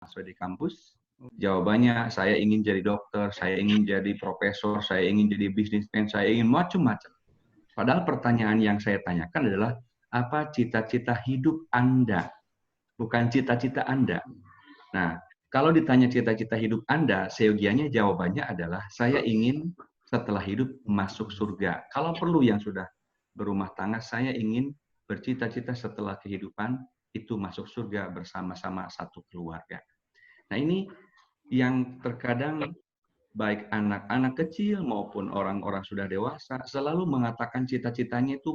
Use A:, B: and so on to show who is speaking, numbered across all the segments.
A: mahasiswa di kampus? Jawabannya, saya ingin jadi dokter, saya ingin jadi profesor, saya ingin jadi bisnismen, saya ingin macam-macam. Padahal pertanyaan yang saya tanyakan adalah, apa cita-cita hidup Anda? Bukan cita-cita Anda. Nah, kalau ditanya cita-cita hidup Anda, seyogianya jawabannya adalah, saya ingin setelah hidup masuk surga. Kalau perlu yang sudah berumah tangga, saya ingin bercita-cita setelah kehidupan itu masuk surga bersama-sama satu keluarga. Nah, ini yang terkadang baik anak-anak kecil maupun orang-orang sudah dewasa selalu mengatakan cita-citanya itu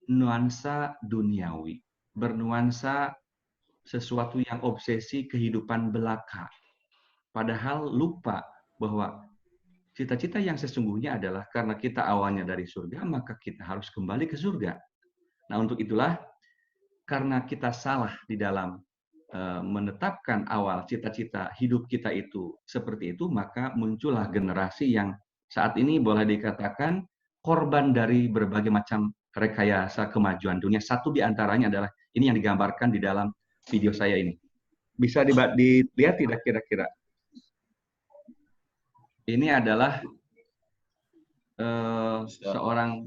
A: bernuansa duniawi, bernuansa sesuatu yang obsesi kehidupan belaka. Padahal lupa bahwa cita-cita yang sesungguhnya adalah karena kita awalnya dari surga, maka kita harus kembali ke surga. Nah, untuk itulah karena kita salah di dalam menetapkan awal cita-cita hidup kita itu seperti itu, maka muncullah generasi yang saat ini boleh dikatakan korban dari berbagai macam rekayasa kemajuan dunia. Satu di antaranya adalah ini yang digambarkan di dalam video saya ini. Bisa dilihat tidak kira-kira? Ini adalah seorang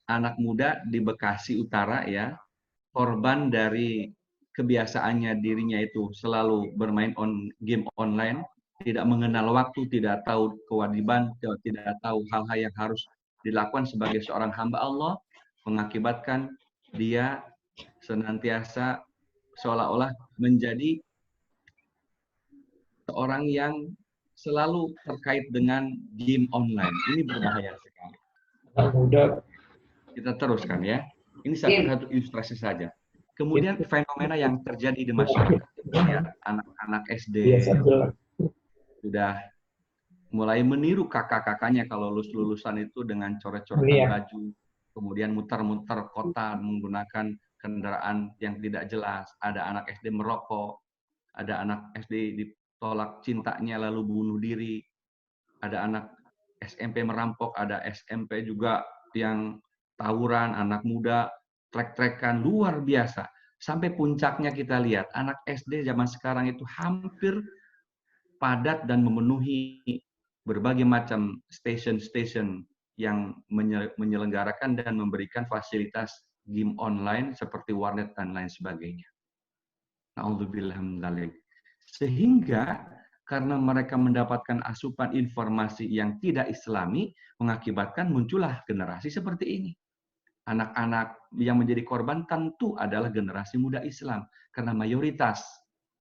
A: anak muda di Bekasi Utara ya, korban dari kebiasaannya dirinya itu selalu bermain game online, tidak mengenal waktu, tidak tahu kewajiban, tidak tahu hal-hal yang harus dilakukan sebagai seorang hamba Allah, mengakibatkan dia senantiasa seolah-olah menjadi seorang yang selalu terkait dengan game online. Ini berbahaya sekali. Kita teruskan ya. Ini satu ilustrasi saja. Kemudian fenomena yang terjadi di masyarakat. Ya, anak-anak SD sudah mulai meniru kakak-kakaknya kalau lulusan itu dengan coret-coretan baju, kemudian muter-muter kota menggunakan kendaraan yang tidak jelas. Ada anak SD merokok, ada anak SD ditolak cintanya lalu bunuh diri, ada anak SMP merampok, ada SMP juga yang tawuran, anak muda trek-trekan luar biasa. Sampai puncaknya kita lihat, anak SD zaman sekarang itu hampir padat dan memenuhi berbagai macam stasiun-stasiun yang menyelenggarakan dan memberikan fasilitas game online seperti warnet dan lain sebagainya. Na'udzubillah min dzalik. Sehingga karena mereka mendapatkan asupan informasi yang tidak islami, mengakibatkan muncullah generasi seperti ini. Anak-anak yang menjadi korban tentu adalah generasi muda Islam. Karena mayoritas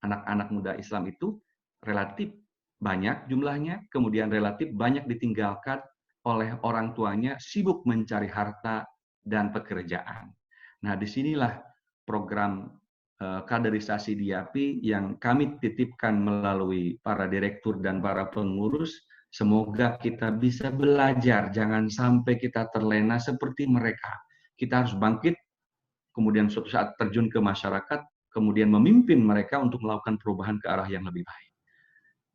A: anak-anak muda Islam itu relatif banyak jumlahnya, kemudian relatif banyak ditinggalkan oleh orang tuanya, sibuk mencari harta dan pekerjaan. Nah, disinilah program kaderisasi DIAPI yang kami titipkan melalui para direktur dan para pengurus. Semoga kita bisa belajar, jangan sampai kita terlena seperti mereka. Kita harus bangkit, kemudian suatu saat terjun ke masyarakat, kemudian memimpin mereka untuk melakukan perubahan ke arah yang lebih baik.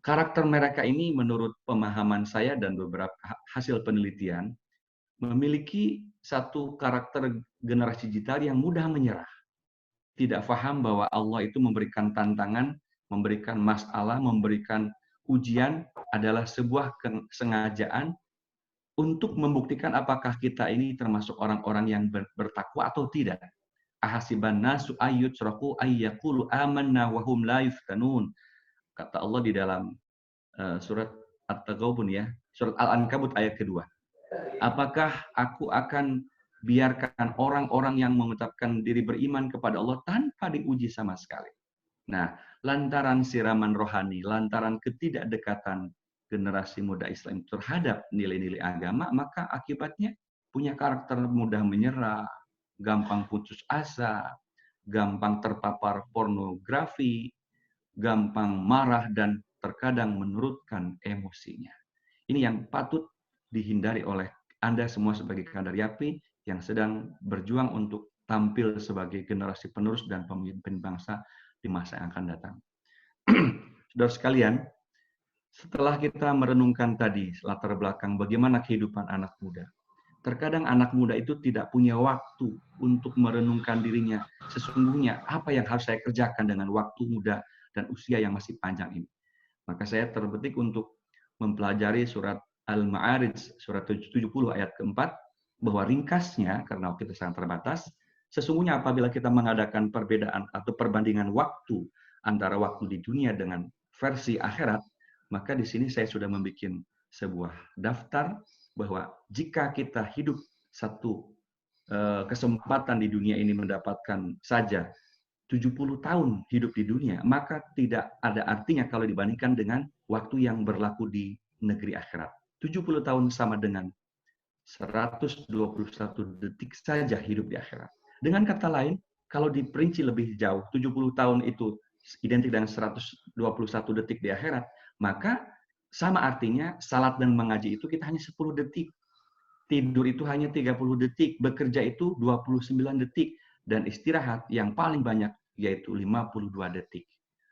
A: Karakter mereka ini menurut pemahaman saya dan beberapa hasil penelitian, memiliki satu karakter generasi digital yang mudah menyerah. Tidak paham bahwa Allah itu memberikan tantangan, memberikan masalah, memberikan ujian adalah sebuah kesengajaan untuk membuktikan apakah kita ini termasuk orang-orang yang bertakwa atau tidak. Ahasiban nasu ayyutraku ayyaqulu amanna wa hum la yuftanun. Kata Allah di dalam surat At-Taghabun ya, surat Al-Ankabut ayat kedua. Apakah aku akan biarkan orang-orang yang mengucapkan diri beriman kepada Allah tanpa diuji sama sekali? Nah, lantaran siraman rohani, lantaran ketidakdekatan generasi muda Islam terhadap nilai-nilai agama, maka akibatnya punya karakter mudah menyerah, gampang putus asa, gampang terpapar pornografi, gampang marah, dan terkadang menurutkan emosinya. Ini yang patut dihindari oleh Anda semua sebagai kader YAPI yang sedang berjuang untuk tampil sebagai generasi penerus dan pemimpin bangsa di masa yang akan datang. Saudara sekalian, setelah kita merenungkan tadi latar belakang bagaimana kehidupan anak muda, Terkadang anak muda itu tidak punya waktu untuk merenungkan dirinya. Sesungguhnya apa yang harus saya kerjakan dengan waktu muda dan usia yang masih panjang ini. Maka saya terbetik untuk mempelajari surat Al-Ma'arij, surat 70 ayat keempat, bahwa ringkasnya, karena waktu kita sangat terbatas, sesungguhnya apabila kita mengadakan perbedaan atau perbandingan waktu antara waktu di dunia dengan versi akhirat, maka di sini saya sudah membuat sebuah daftar bahwa jika kita hidup satu kesempatan di dunia ini mendapatkan saja 70 tahun hidup di dunia, maka tidak ada artinya kalau dibandingkan dengan waktu yang berlaku di negeri akhirat. 70 tahun sama dengan 121 detik saja hidup di akhirat. Dengan kata lain, kalau diperinci lebih jauh, 70 tahun itu identik dengan 121 detik di akhirat, maka sama artinya salat dan mengaji itu kita hanya 10 detik. Tidur itu hanya 30 detik, bekerja itu 29 detik, dan istirahat yang paling banyak yaitu 52 detik.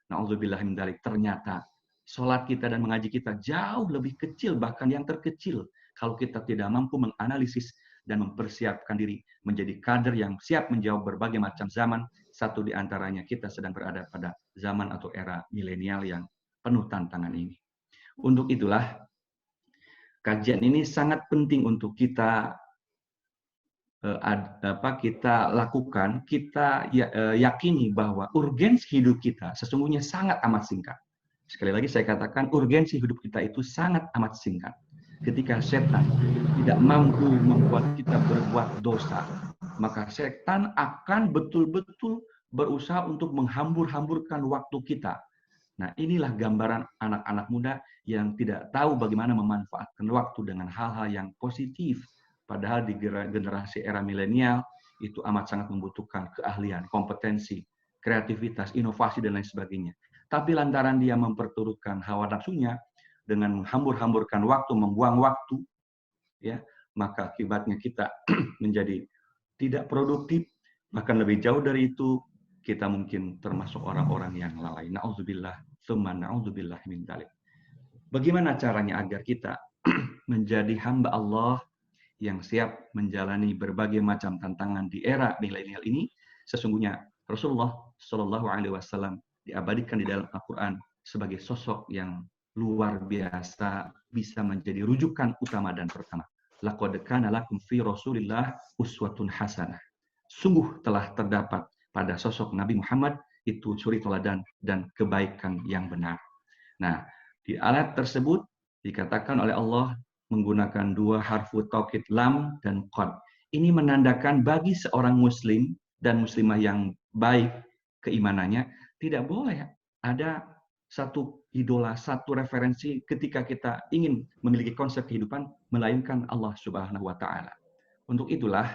A: Na'udzubillah min dzalik. Ternyata sholat kita dan mengaji kita jauh lebih kecil, bahkan yang terkecil, kalau kita tidak mampu menganalisis dan mempersiapkan diri menjadi kader yang siap menjawab berbagai macam zaman. Satu di antaranya kita sedang berada pada zaman atau era milenial yang penuh tantangan ini. Untuk itulah, kajian ini sangat penting untuk kita kita lakukan, kita yakini bahwa urgensi hidup kita sesungguhnya sangat amat singkat. Sekali lagi saya katakan, urgensi hidup kita itu sangat amat singkat. Ketika setan tidak mampu membuat kita berbuat dosa, maka setan akan betul-betul berusaha untuk menghambur-hamburkan waktu kita. Nah, inilah gambaran anak-anak muda yang tidak tahu bagaimana memanfaatkan waktu dengan hal-hal yang positif. Padahal di generasi era milenial itu amat sangat membutuhkan keahlian, kompetensi, kreativitas, inovasi, dan lain sebagainya. Tapi lantaran dia memperturutkan hawa nafsunya dengan menghambur-hamburkan waktu, membuang waktu, ya, maka akibatnya kita menjadi tidak produktif, bahkan lebih jauh dari itu, kita mungkin termasuk orang-orang yang lalai. Na'udzubillah, tsumma na'udzubillah min dzalik. Bagaimana caranya agar kita menjadi hamba Allah yang siap menjalani berbagai macam tantangan di era milenial ini? Sesungguhnya Rasulullah Shallallahu Alaihi Wasallam diabadikan di dalam Al-Quran sebagai sosok yang luar biasa, bisa menjadi rujukan utama dan pertama. Laqad kana lakum fi Rasulillah uswatun hasanah. Sungguh telah terdapat pada sosok Nabi Muhammad itu suri teladan dan kebaikan yang benar. Nah, di ayat tersebut dikatakan oleh Allah menggunakan dua harfu taukid lam dan qad. Ini menandakan bagi seorang muslim dan muslimah yang baik keimanannya, tidak boleh ada satu idola, satu referensi ketika kita ingin memiliki konsep kehidupan, melainkan Allah Subhanahu wa Ta'ala. Untuk itulah,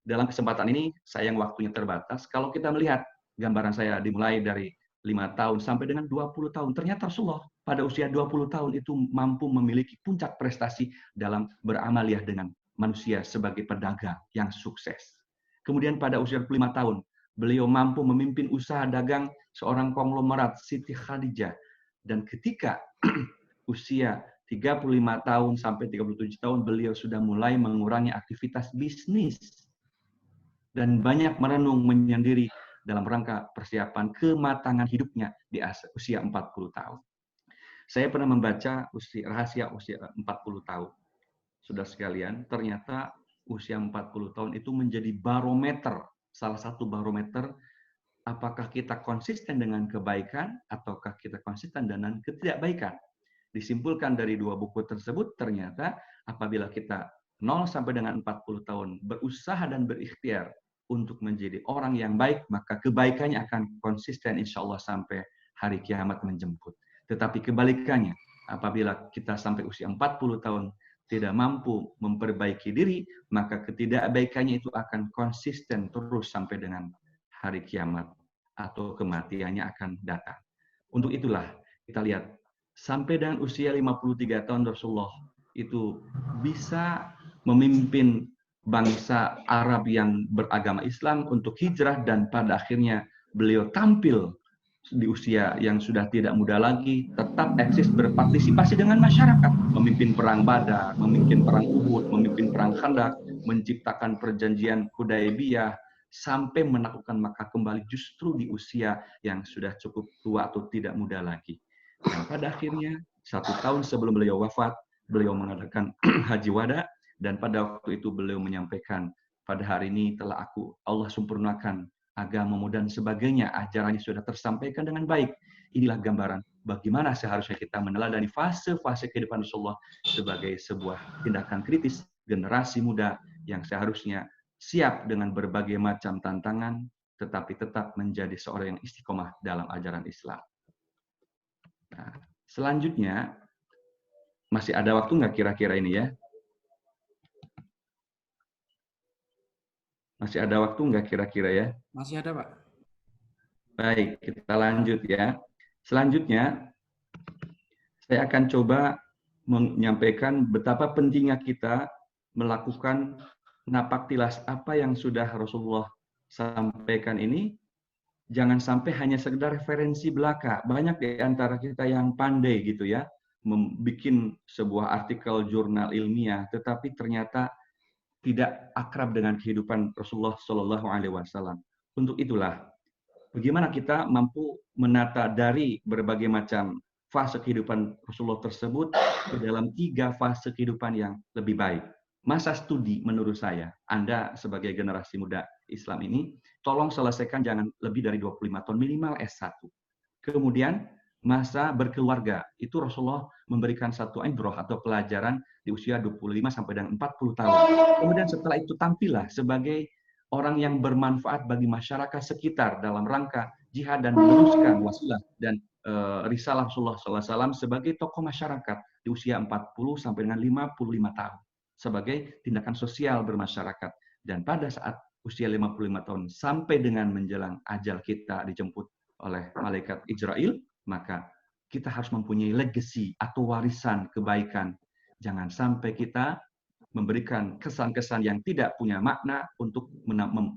A: dalam kesempatan ini, sayang waktunya terbatas. Kalau kita melihat gambaran saya dimulai dari 5 tahun sampai dengan 20 tahun. Ternyata Rasulullah pada usia 20 tahun itu mampu memiliki puncak prestasi dalam beramaliyah dengan manusia sebagai pedagang yang sukses. Kemudian pada usia 25 tahun, beliau mampu memimpin usaha dagang seorang konglomerat Siti Khadijah. Dan ketika usia 35 tahun sampai 37 tahun, beliau sudah mulai mengurangi aktivitas bisnis. Dan banyak merenung menyendiri dalam rangka persiapan kematangan hidupnya di usia 40 tahun. Saya pernah membaca rahasia usia 40 tahun. Saudara sekalian, ternyata usia 40 tahun itu menjadi barometer, salah satu barometer apakah kita konsisten dengan kebaikan ataukah kita konsisten dengan ketidakbaikan. Disimpulkan dari dua buku tersebut, ternyata apabila kita 0 sampai dengan 40 tahun berusaha dan berikhtiar untuk menjadi orang yang baik, maka kebaikannya akan konsisten insya Allah sampai hari kiamat menjemput. Tetapi kebalikannya, apabila kita sampai usia 40 tahun tidak mampu memperbaiki diri, maka ketidakbaikannya itu akan konsisten terus sampai dengan hari kiamat atau kematiannya akan datang. Untuk itulah kita lihat, sampai dengan usia 53 tahun Rasulullah itu bisa memimpin bangsa Arab yang beragama Islam untuk hijrah, dan pada akhirnya beliau tampil di usia yang sudah tidak muda lagi tetap eksis berpartisipasi dengan masyarakat, memimpin perang Badar, memimpin perang Uhud, memimpin perang Khandaq, menciptakan perjanjian Hudaybiyah, sampai menaklukkan Makkah kembali justru di usia yang sudah cukup tua atau tidak muda lagi. Dan pada akhirnya 1 tahun sebelum beliau wafat, beliau mengadakan haji wada, dan pada waktu itu beliau menyampaikan, pada hari ini telah Allah sempurnakan agamamu dan sebagainya, ajarannya sudah tersampaikan dengan baik. Inilah gambaran bagaimana seharusnya kita meneladani fase-fase kehidupan Rasulullah sebagai sebuah tindakan kritis generasi muda yang seharusnya siap dengan berbagai macam tantangan, tetapi tetap menjadi seorang yang istiqomah dalam ajaran Islam. Nah, selanjutnya, masih ada waktu nggak kira-kira ini ya? Masih ada waktu nggak kira-kira ya?
B: Masih ada, Pak.
A: Baik, kita lanjut ya. Selanjutnya, saya akan coba menyampaikan betapa pentingnya kita melakukan napak tilas apa yang sudah Rasulullah sampaikan ini. Jangan sampai hanya sekedar referensi belaka. Banyak di antara kita yang pandai gitu ya, membuat sebuah artikel jurnal ilmiah, tetapi ternyata tidak akrab dengan kehidupan Rasulullah Shallallahu Alaihi Wasallam. Untuk itulah, bagaimana kita mampu menata dari berbagai macam fase kehidupan Rasulullah tersebut ke dalam 3 fase kehidupan yang lebih baik. Masa studi menurut saya, Anda sebagai generasi muda Islam ini, tolong selesaikan jangan lebih dari 25 tahun, minimal S1. Kemudian masa berkeluarga, itu Rasulullah memberikan satu ibrah atau pelajaran di usia 25 sampai dengan 40 tahun. Kemudian setelah itu tampillah sebagai orang yang bermanfaat bagi masyarakat sekitar dalam rangka jihad dan meneruskan wasilah dan risalah Rasulullah SAW sebagai tokoh masyarakat di usia 40 sampai dengan 55 tahun sebagai tindakan sosial bermasyarakat. Dan pada saat usia 55 tahun sampai dengan menjelang ajal kita dijemput oleh malaikat Israel, maka kita harus mempunyai legacy atau warisan kebaikan. Jangan sampai kita memberikan kesan-kesan yang tidak punya makna untuk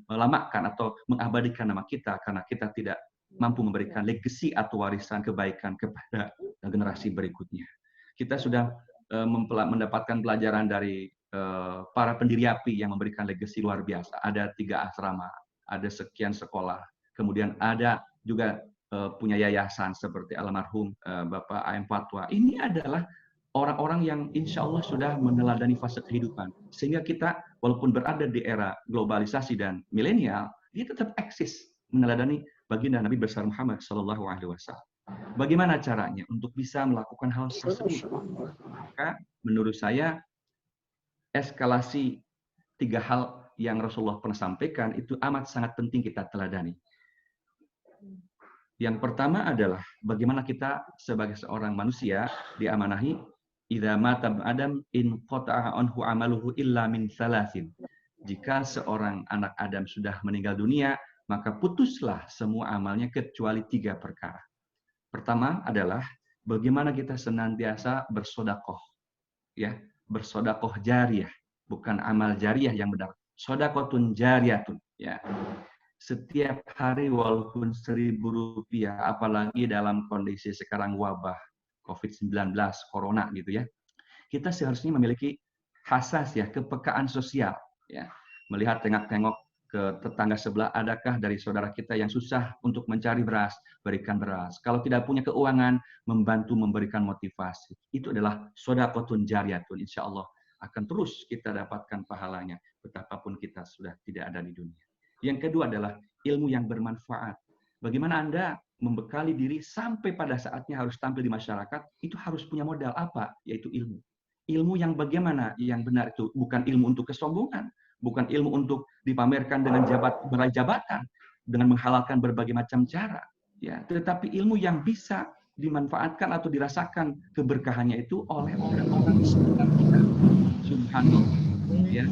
A: melamakan atau mengabadikan nama kita karena kita tidak mampu memberikan legacy atau warisan kebaikan kepada generasi berikutnya. Kita sudah mendapatkan pelajaran dari para pendiri API yang memberikan legacy luar biasa. Ada 3 asrama, ada sekian sekolah, kemudian ada juga punya yayasan seperti almarhum Bapak A.M. Fatwa. Ini adalah orang-orang yang insya Allah sudah meneladani fase kehidupan. Sehingga kita walaupun berada di era globalisasi dan milenial, dia tetap eksis meneladani baginda Nabi besar Muhammad SAW. Bagaimana caranya untuk bisa melakukan hal tersebut? Maka menurut saya eskalasi 3 hal yang Rasulullah pernah sampaikan itu amat sangat penting kita teladani. Yang pertama adalah bagaimana kita sebagai seorang manusia diamanahi idza mata Adam in qata'a anhu amaluhu illa min thalathin. Jika seorang anak Adam sudah meninggal dunia, maka putuslah semua amalnya kecuali 3 perkara. Pertama adalah bagaimana kita senantiasa bersodakoh, ya, bersodakoh jariyah, bukan amal jariyah yang benar, sodakotun jariyatun, ya. Setiap hari walaupun Rp1.000, apalagi dalam kondisi sekarang wabah COVID-19, corona gitu ya, kita seharusnya memiliki hasas ya, kepekaan sosial, ya, melihat tengok-tengok ke tetangga sebelah, adakah dari saudara kita yang susah untuk mencari beras, berikan beras. Kalau tidak punya keuangan, membantu memberikan motivasi. Itu adalah sodaqotun jariyatun, insya Allah akan terus kita dapatkan pahalanya, betapapun kita sudah tidak ada di dunia. Yang kedua adalah ilmu yang bermanfaat. Bagaimana Anda membekali diri sampai pada saatnya harus tampil di masyarakat, itu harus punya modal apa? Yaitu ilmu. Ilmu yang bagaimana yang benar itu bukan ilmu untuk kesombongan, bukan ilmu untuk dipamerkan dengan meraih jabatan, dengan menghalalkan berbagai macam cara, ya, tetapi ilmu yang bisa dimanfaatkan atau dirasakan keberkahannya itu oleh orang-orang di sekitar kita. Subhanallah, ya.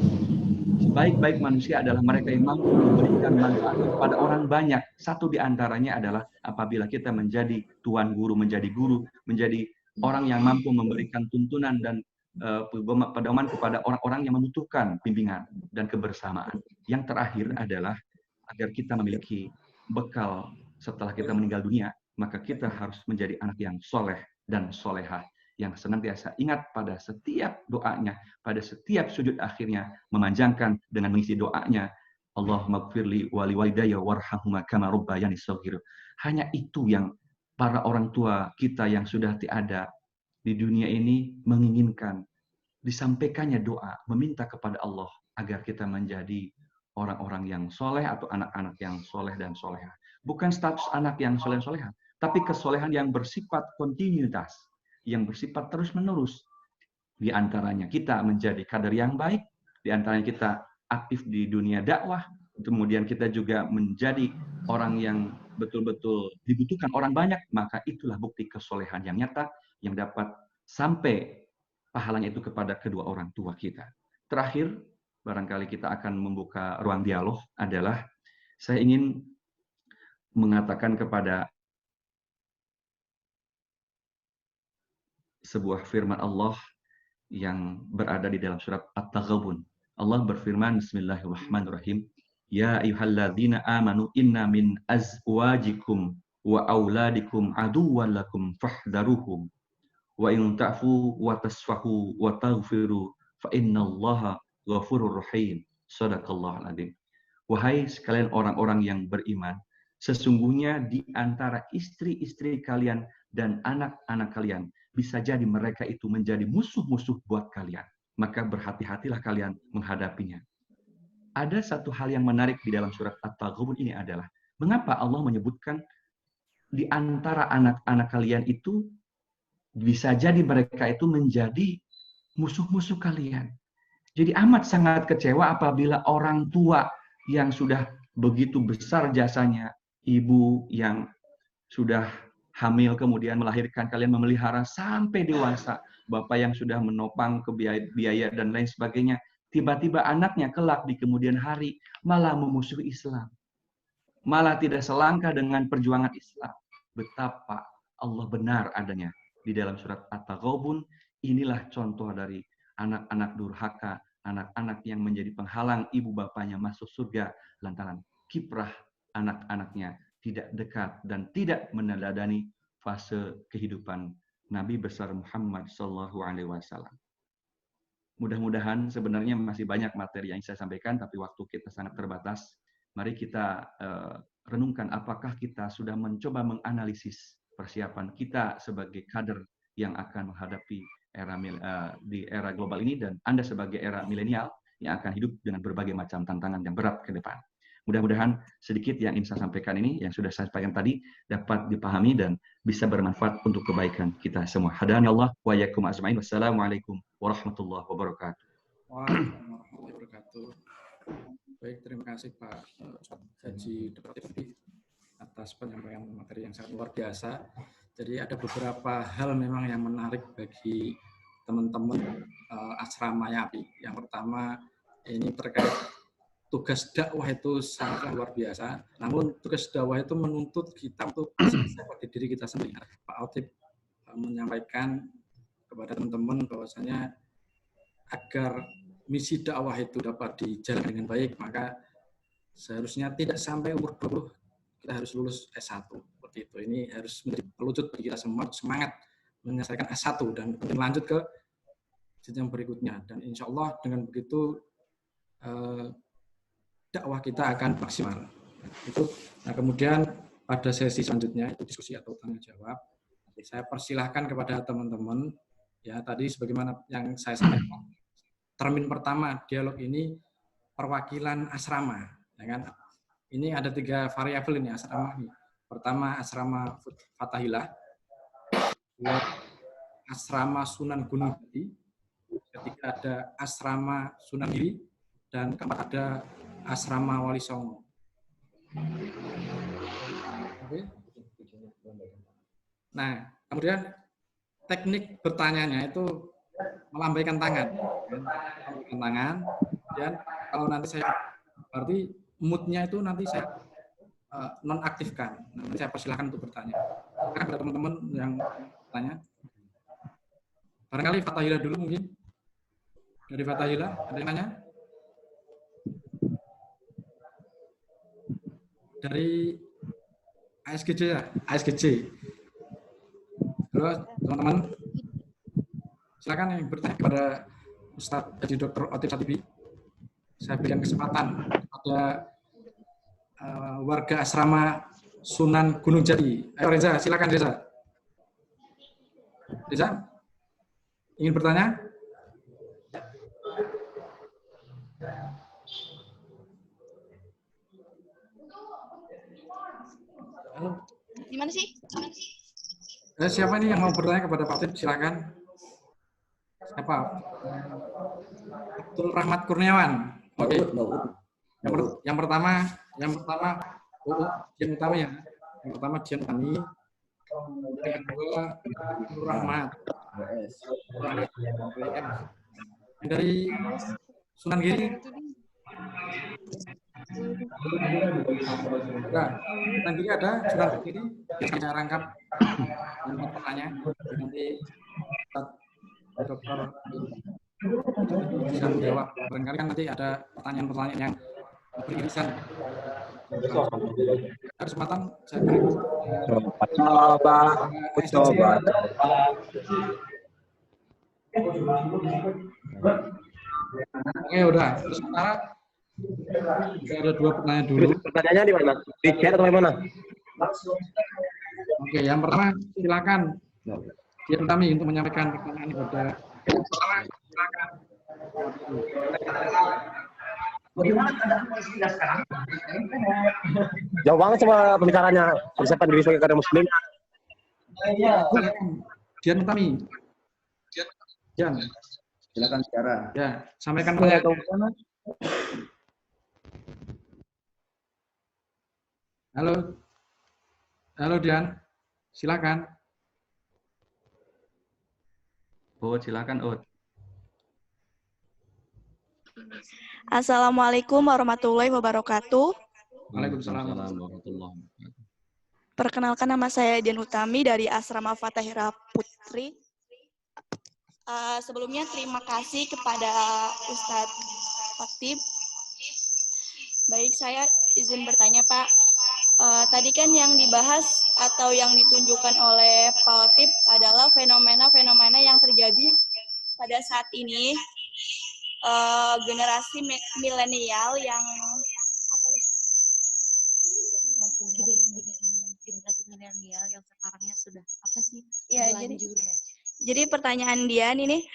A: Sebaik-baik manusia adalah mereka yang mampu memberikan manfaat kepada orang banyak. Satu di antaranya adalah apabila kita menjadi tuan guru, menjadi orang yang mampu memberikan tuntunan dan pedoman kepada orang-orang yang membutuhkan bimbingan dan kebersamaan. Yang terakhir adalah agar kita memiliki bekal setelah kita meninggal dunia, maka kita harus menjadi anak yang soleh dan solehah, yang senantiasa ingat pada setiap doanya, pada setiap sujud akhirnya, memanjangkan dengan mengisi doanya, Allahumma gfirli wali walidayya warhamhuma kama rabbayani shaghira. Hanya itu yang para orang tua kita yang sudah tiada di dunia ini menginginkan. Disampaikannya doa, meminta kepada Allah agar kita menjadi orang-orang yang soleh atau anak-anak yang soleh dan soleha. Bukan status anak yang soleh dan soleha, tapi kesolehan yang bersifat kontinuitas, yang bersifat terus-menerus. Di antaranya kita menjadi kader yang baik, di antaranya kita aktif di dunia dakwah, kemudian kita juga menjadi orang yang betul-betul dibutuhkan orang banyak, maka itulah bukti kesolehan yang nyata yang dapat sampai pahalanya itu kepada kedua orang tua kita. Terakhir, barangkali kita akan membuka ruang dialog adalah saya ingin mengatakan kepada sebuah firman Allah yang berada di dalam surat At-Taghabun. Allah berfirman, Bismillahirrahmanirrahim, Ya ayyuhalladzina amanu inna min azwajikum wa auladikum aduwwan lakum fahdharuhum wa in ta'fu wa tasfahu wa taghfiru fa innallaha ghafurur rahim. Shadaqallahul adzim. Wahai sekalian orang-orang yang beriman, sesungguhnya di antara istri-istri kalian dan anak-anak kalian bisa jadi mereka itu menjadi musuh-musuh buat kalian. Maka berhati-hatilah kalian menghadapinya. Ada satu hal yang menarik di dalam surat At-Taghabun ini adalah mengapa Allah menyebutkan di antara anak-anak kalian itu bisa jadi mereka itu menjadi musuh-musuh kalian. Jadi amat sangat kecewa apabila orang tua yang sudah begitu besar jasanya, ibu yang sudah hamil kemudian melahirkan kalian memelihara sampai dewasa, bapak yang sudah menopang ke biaya dan lain sebagainya, tiba-tiba anaknya kelak di kemudian hari malah memusuhi Islam. Malah tidak selangkah dengan perjuangan Islam. Betapa Allah benar adanya di dalam surat At-Taghabun. Inilah contoh dari anak-anak durhaka, anak-anak yang menjadi penghalang ibu bapaknya masuk surga lantaran kiprah anak-anaknya tidak dekat dan tidak meneladani fase kehidupan Nabi besar Muhammad Sallallahu Alaihi Wasallam. Mudah-mudahan sebenarnya masih banyak materi yang saya sampaikan, tapi waktu kita sangat terbatas. Mari kita renungkan apakah kita sudah mencoba menganalisis persiapan kita sebagai kader yang akan menghadapi di era global ini, dan Anda sebagai era milenial yang akan hidup dengan berbagai macam tantangan yang berat ke depan. Mudah-mudahan sedikit yang ingin saya sampaikan ini, yang sudah saya sampaikan tadi, dapat dipahami dan bisa bermanfaat untuk kebaikan kita semua. Hadani Allah wa iyyakum ajmain. Wassalamualaikum warahmatullahi wabarakatuh.
B: Waalaikumsalam warahmatullahi wabarakatuh. Baik, terima kasih Pak Haji Dr. atas penyampaian materi yang sangat luar biasa. Jadi ada beberapa hal memang yang menarik bagi teman-teman asrama Yapi. Yang pertama, ini terkait tugas dakwah itu sangat luar biasa. Namun tugas dakwah itu menuntut kita untuk seperti diri kita sendiri. Pak Autib menyampaikan kepada teman-teman bahwasanya agar misi dakwah itu dapat dijalankan dengan baik, maka seharusnya tidak sampai umur 20 kita harus lulus S1. Seperti itu. Ini harus menjadi pelucut bagi kita semua, semangat menyelesaikan S1 dan kemudian lanjut ke jenjang berikutnya. Dan insya Allah dengan begitu dakwah kita akan maksimal. Itu. Nah, kemudian pada sesi selanjutnya itu diskusi atau tanya jawab. Saya persilahkan kepada teman-teman, ya tadi sebagaimana yang saya sampaikan. Termin pertama dialog ini perwakilan asrama, ya kan? Ini ada 3 variabel ini asrama ini. Pertama asrama Fatahillah, asrama Sunan Gunung Jati, ketiga ada asrama Sunan Giri, dan keempat ada asrama Wali Songo. Oke. Nah, kemudian teknik bertanyanya itu melambaikan tangan, dan kalau nanti saya berarti moodnya itu nanti saya nonaktifkan. Nanti saya persilahkan untuk bertanya. Ada teman-teman yang tanya. Barangkali Fatahillah dulu mungkin. Dari Fatahillah ada yang tanya? Dari ASGJ ya, ASGJ. Halo teman-teman, silakan yang bertanya kepada Ustadz Haji Dr. Otip Satibi. Saya berikan kesempatan kepada warga asrama Sunan Gunung Jati. Ayo Reza, silakan Reza. Reza, ingin bertanya?
C: Gimana sih?
B: Siapa ini yang mau bertanya kepada Pak Otip? Silakan. Siapa? Abdul Rahmat Kurniawan. Oke. Yang pertama Jian Utami ya. Yang pertama Jian Utami. Yang kedua Abdul Rahmat. Yang dari Sunan Giri. Nah, Sunan Giri ada Sunan Giri. Saya rangkap yang pertanyaan. Nanti Dokter bisa menjawab. Barangkali kan nanti ada pertanyaan-pertanyaan yang beririsan. Kesempatan saya beri. Coba. Oke, udah. Terus sementara ada 2 pertanyaan dulu.
D: Pertanyaannya di mana? Di chat atau di mana?
B: Oke, yang pertama silakan Jian Utami untuk menyampaikan pertanyaan kepada silakan.
D: Jauh banget sama pembicaranya. Persiapan diri sebagai kader muslim.
B: Jian Utami. Jian.
E: Silakan bicara.
B: Ya, sampaikan pertanyaan. Halo Dian, silakan.
A: Silakan Ut.
C: Assalamualaikum warahmatullahi wabarakatuh.
B: Waalaikumsalam
A: warahmatullahi wabarakatuh.
C: Perkenalkan, nama saya Dian Utami dari Asrama Fatahira Putri. Sebelumnya terima kasih kepada Ustadz Otip. Baik, saya izin bertanya Pak. Tadi kan yang dibahas atau yang ditunjukkan oleh Pak Otip adalah fenomena-fenomena yang terjadi pada saat ini, generasi milenial yang
F: generasi milenial yang sekarangnya sudah apa sih?
C: Ya, jadi pertanyaan Dian ini,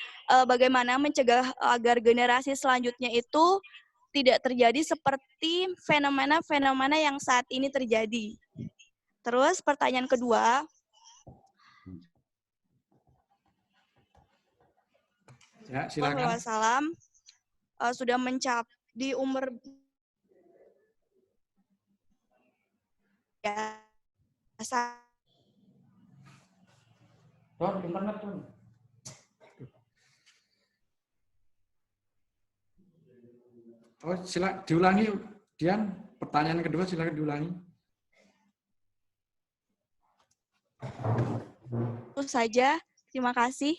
C: bagaimana mencegah agar generasi selanjutnya itu tidak terjadi seperti fenomena-fenomena yang saat ini terjadi. Terus pertanyaan kedua,
B: ya, silakan.
C: Salam sudah mencapai di umur biasa.
B: Internet tuh. Oh, silakan diulangi, Dian. Pertanyaan kedua silakan diulangi.
C: Itu saja. Terima kasih.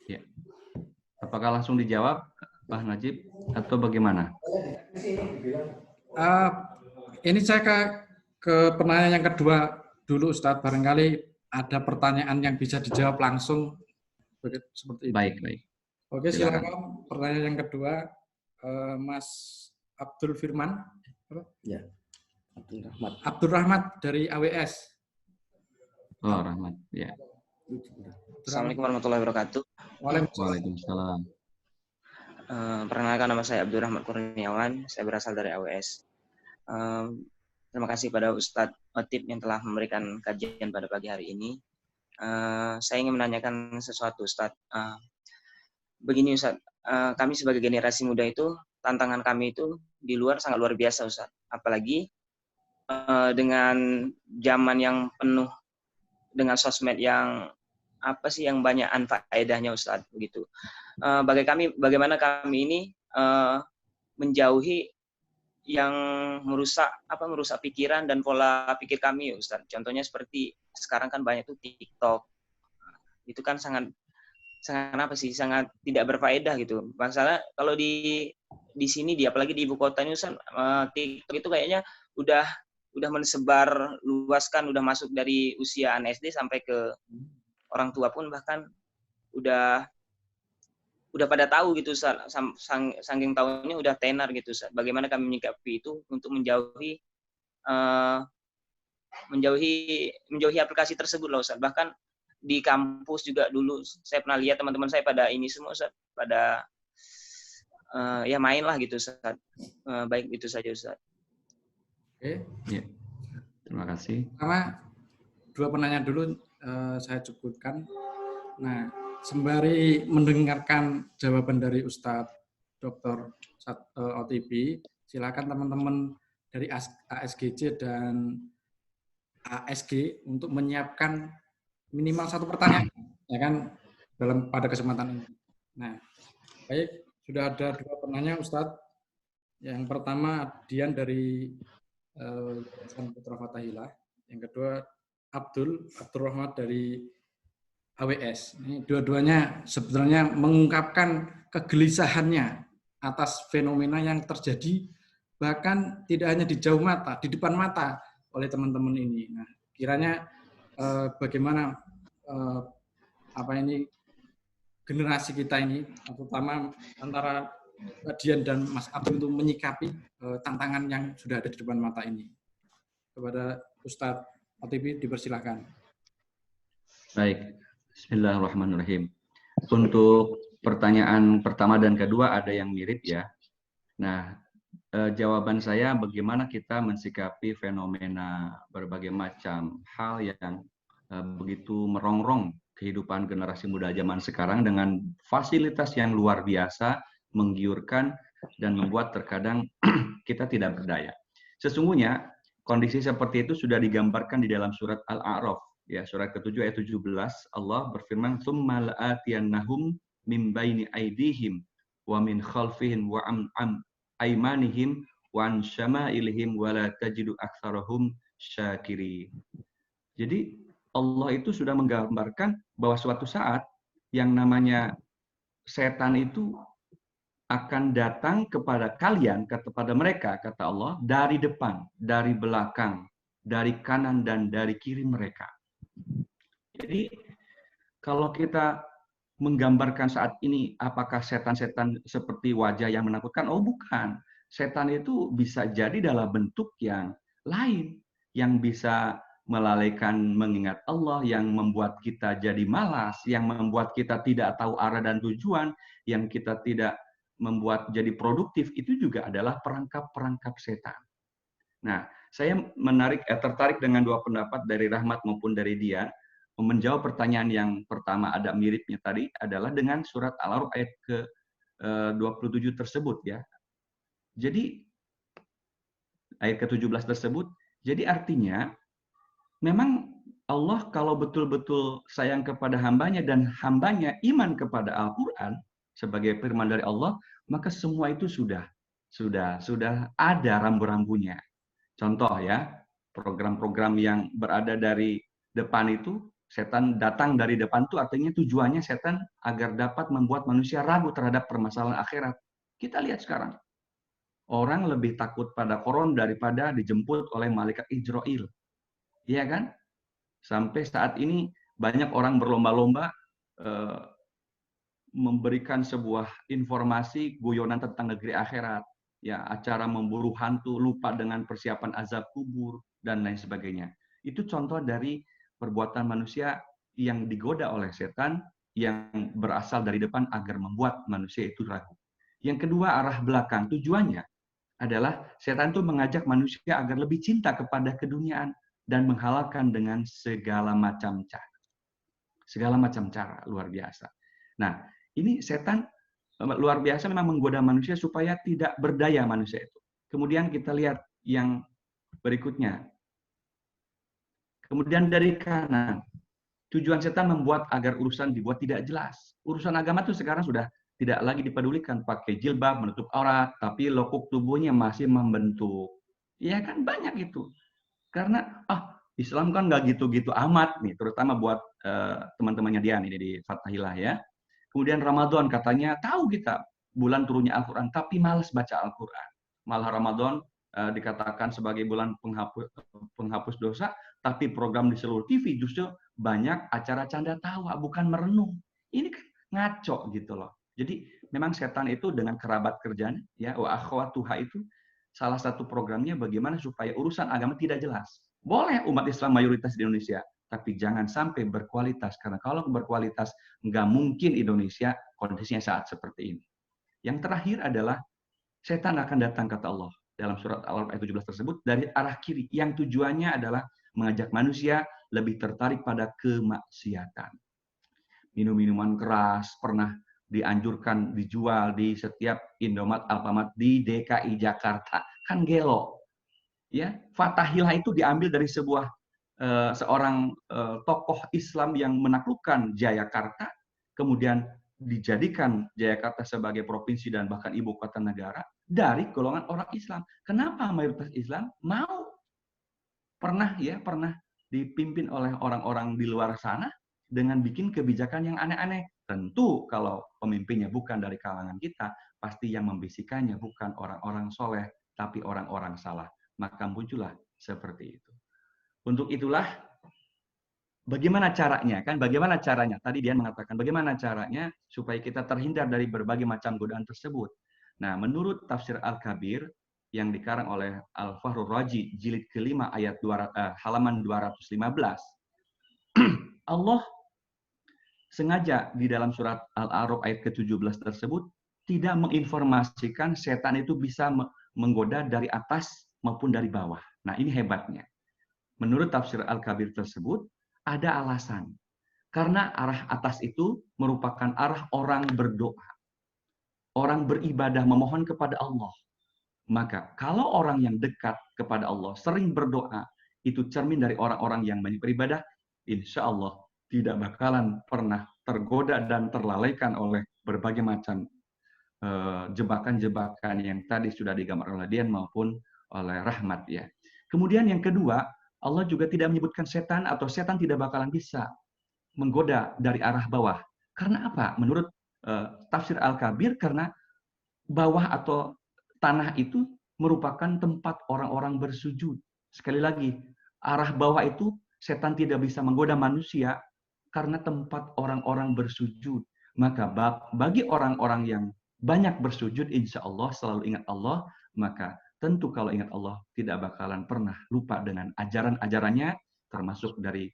A: Ya. Apakah langsung dijawab, Pak Najib, atau bagaimana?
B: Ini saya ke pertanyaan yang kedua dulu, Ustadz. Barangkali ada pertanyaan yang bisa dijawab langsung seperti itu.
A: Baik.
B: Oke, silakan. Pertanyaan yang kedua, Mas Abdul Firman.
E: Ya.
B: Abdul Rahmat dari AWS.
A: Oh, Rahmat. Ya.
G: Assalamualaikum warahmatullahi wabarakatuh.
A: Waalaikumsalam.
G: Perkenalkan, nama saya Abdul Rahmat Kurniawan. Saya berasal dari AWS. Terima kasih pada Ustadz Otip yang telah memberikan kajian pada pagi hari ini. Saya ingin menanyakan sesuatu, Ustadz. Begini, Ustadz. Kami sebagai generasi muda itu, tantangan kami itu di luar sangat luar biasa, Ustadz. Apalagi dengan zaman yang penuh dengan sosmed yang yang banyak anfaedahnya, Ustadz, begitu. Bagaimana kami ini menjauhi yang merusak pikiran dan pola pikir kami, Ustadz. Contohnya seperti sekarang kan banyak tuh TikTok. Itu kan sangat sangat tidak berfaedah gitu. Masalah kalau di sini apalagi di ibu kota ini Ustaz, TikTok itu kayaknya udah mensebar luaskan, udah masuk dari usia anak SD sampai ke orang tua pun bahkan udah pada tahu gitu Ustaz. Saking tahunya udah tenar gitu Ustaz. Bagaimana kami menyikapi itu untuk menjauhi aplikasi tersebut loh Ustaz. Bahkan di kampus juga dulu saya pernah lihat teman-teman saya pada ini semua Ustaz, pada ya main lah gitu Ustaz. Baik itu saja Ustaz.
B: Oke.
A: Ya. Terima kasih.
B: Pertama, dua penanya dulu saya cukupkan. Nah, sembari mendengarkan jawaban dari Ustadz Dr. OTP, silakan teman-teman dari ASGC dan ASG untuk menyiapkan minimal satu pertanyaan, ya kan, pada kesempatan ini. Nah, baik, sudah ada dua penanya Ustadz. Yang pertama Dian dari Yayasan Putra Fathahilah, yang kedua Abdul Rahmat dari AWS. Ini dua-duanya sebenarnya mengungkapkan kegelisahannya atas fenomena yang terjadi bahkan tidak hanya di jauh mata, di depan mata oleh teman-teman ini. Nah, kiranya bagaimana generasi kita ini, terutama antara Dian dan Mas Abdul itu menyikapi tantangan yang sudah ada di depan mata ini. Kepada Ustadz OTP dipersilahkan.
A: Baik, bismillahirrahmanirrahim. Untuk pertanyaan pertama dan kedua ada yang mirip ya. Nah, jawaban saya bagaimana kita mensikapi fenomena berbagai macam hal yang begitu merongrong kehidupan generasi muda zaman sekarang dengan fasilitas yang luar biasa, menggiurkan, dan membuat terkadang kita tidak berdaya. Sesungguhnya kondisi seperti itu sudah digambarkan di dalam surat Al-A'raf, ya, surat ke-7 ayat 17. Allah berfirman, "Tsumma la'atiyannahum min baini aydihim wa min khalfihim wa an aymanihim wa an syama'ilihim wa la tajidu aktsarahum syakirin." Jadi Allah itu sudah menggambarkan bahwa suatu saat yang namanya setan itu akan datang kepada kalian, kepada mereka, kata Allah, dari depan, dari belakang, dari kanan, dan dari kiri mereka. Jadi, kalau kita menggambarkan saat ini, apakah setan-setan seperti wajah yang menakutkan? Oh, bukan. Setan itu bisa jadi dalam bentuk yang lain, yang bisa melalaikan mengingat Allah, yang membuat kita jadi malas, yang membuat kita tidak tahu arah dan tujuan, yang kita tidak membuat jadi produktif, itu juga adalah perangkap-perangkap setan. Nah, saya tertarik dengan dua pendapat dari Rahmat maupun dari Dian. Menjawab pertanyaan yang pertama ada miripnya tadi adalah dengan surat Al-A'raf ayat ke-27 tersebut ya. Jadi ayat ke-17 tersebut, jadi artinya memang Allah kalau betul-betul sayang kepada hambanya dan hambanya iman kepada Al-Quran sebagai firman dari Allah, maka semua itu sudah ada rambu-rambunya. Contoh ya, program-program yang berada dari depan itu, setan datang dari depan itu artinya tujuannya setan agar dapat membuat manusia ragu terhadap permasalahan akhirat. Kita lihat sekarang, orang lebih takut pada koron daripada dijemput oleh malaikat Israel. Iya kan? Sampai saat ini banyak orang berlomba-lomba memberikan sebuah informasi guyonan tentang negeri akhirat, ya, acara memburu hantu, lupa dengan persiapan azab kubur dan lain sebagainya. Itu contoh dari perbuatan manusia yang digoda oleh setan yang berasal dari depan agar membuat manusia itu ragu. Yang kedua, arah belakang. Tujuannya adalah setan itu mengajak manusia agar lebih cinta kepada keduniaan dan menghalalkan dengan segala macam cara. Segala macam cara, luar biasa. Nah, ini setan luar biasa memang menggoda manusia supaya tidak berdaya manusia itu. Kemudian kita lihat yang berikutnya. Kemudian dari kanan, tujuan setan membuat agar urusan dibuat tidak jelas. Urusan agama itu sekarang sudah tidak lagi dipedulikan, pakai jilbab, menutup aurat, tapi lekuk tubuhnya masih membentuk. Ya kan banyak itu. Karena Islam kan nggak gitu-gitu amat nih, terutama buat teman-temannya Dian ini di Fathahilah ya. Kemudian Ramadan katanya tahu kita bulan turunnya Al-Quran, tapi malas baca Al-Quran. Malah Ramadan dikatakan sebagai bulan penghapus dosa, tapi program di seluruh TV justru banyak acara canda tawa, bukan merenung. Ini kan ngaco gitu loh. Jadi memang setan itu dengan kerabat kerjanya, ya, wa akhwatuha itu salah satu programnya bagaimana supaya urusan agama tidak jelas. Boleh umat Islam mayoritas di Indonesia, tapi jangan sampai berkualitas. Karena kalau berkualitas, nggak mungkin Indonesia kondisinya saat seperti ini. Yang terakhir adalah setan akan datang, kata Allah dalam surat Al-Araf ayat 17 tersebut, dari arah kiri. Yang tujuannya adalah mengajak manusia lebih tertarik pada kemaksiatan. Minum-minuman keras pernah dianjurkan dijual di setiap Indomaret, Alfamart di DKI Jakarta. Kan gelo. Ya, Fathahilah itu diambil dari seorang tokoh Islam yang menaklukkan Jayakarta, kemudian dijadikan Jayakarta sebagai provinsi dan bahkan ibu kota negara dari golongan orang Islam. Kenapa mayoritas Islam mau? Pernah dipimpin oleh orang-orang di luar sana dengan bikin kebijakan yang aneh-aneh. Tentu kalau pemimpinnya bukan dari kalangan kita, pasti yang membisikannya bukan orang-orang soleh, tapi orang-orang salah. Maka muncullah seperti itu. Untuk itulah, bagaimana caranya? Bagaimana caranya? Tadi dia mengatakan, bagaimana caranya supaya kita terhindar dari berbagai macam godaan tersebut. Nah, menurut tafsir Al-Kabir, yang dikarang oleh Al-Fahrur Razi, jilid kelima, halaman 215, Allah sengaja di dalam surat Al-A'raf ayat ke-17 tersebut tidak menginformasikan setan itu bisa menggoda dari atas maupun dari bawah. Nah, ini hebatnya. Menurut tafsir Al-Kabir tersebut, ada alasan. Karena arah atas itu merupakan arah orang berdoa. Orang beribadah memohon kepada Allah. Maka kalau orang yang dekat kepada Allah sering berdoa, itu cermin dari orang-orang yang banyak beribadah, insya Allah tidak bakalan pernah tergoda dan terlalaikan oleh berbagai macam jebakan-jebakan yang tadi sudah digambarkan oleh Dian maupun oleh Rahmat, ya. Kemudian yang kedua, Allah juga tidak menyebutkan setan atau setan tidak bakalan bisa menggoda dari arah bawah. Karena apa? Menurut tafsir Al-Kabir, karena bawah atau tanah itu merupakan tempat orang-orang bersujud. Sekali lagi, arah bawah itu setan tidak bisa menggoda manusia karena tempat orang-orang bersujud. Maka bagi orang-orang yang banyak bersujud, insya Allah selalu ingat Allah, maka tentu kalau ingat Allah tidak bakalan pernah lupa dengan ajaran-ajarannya, termasuk dari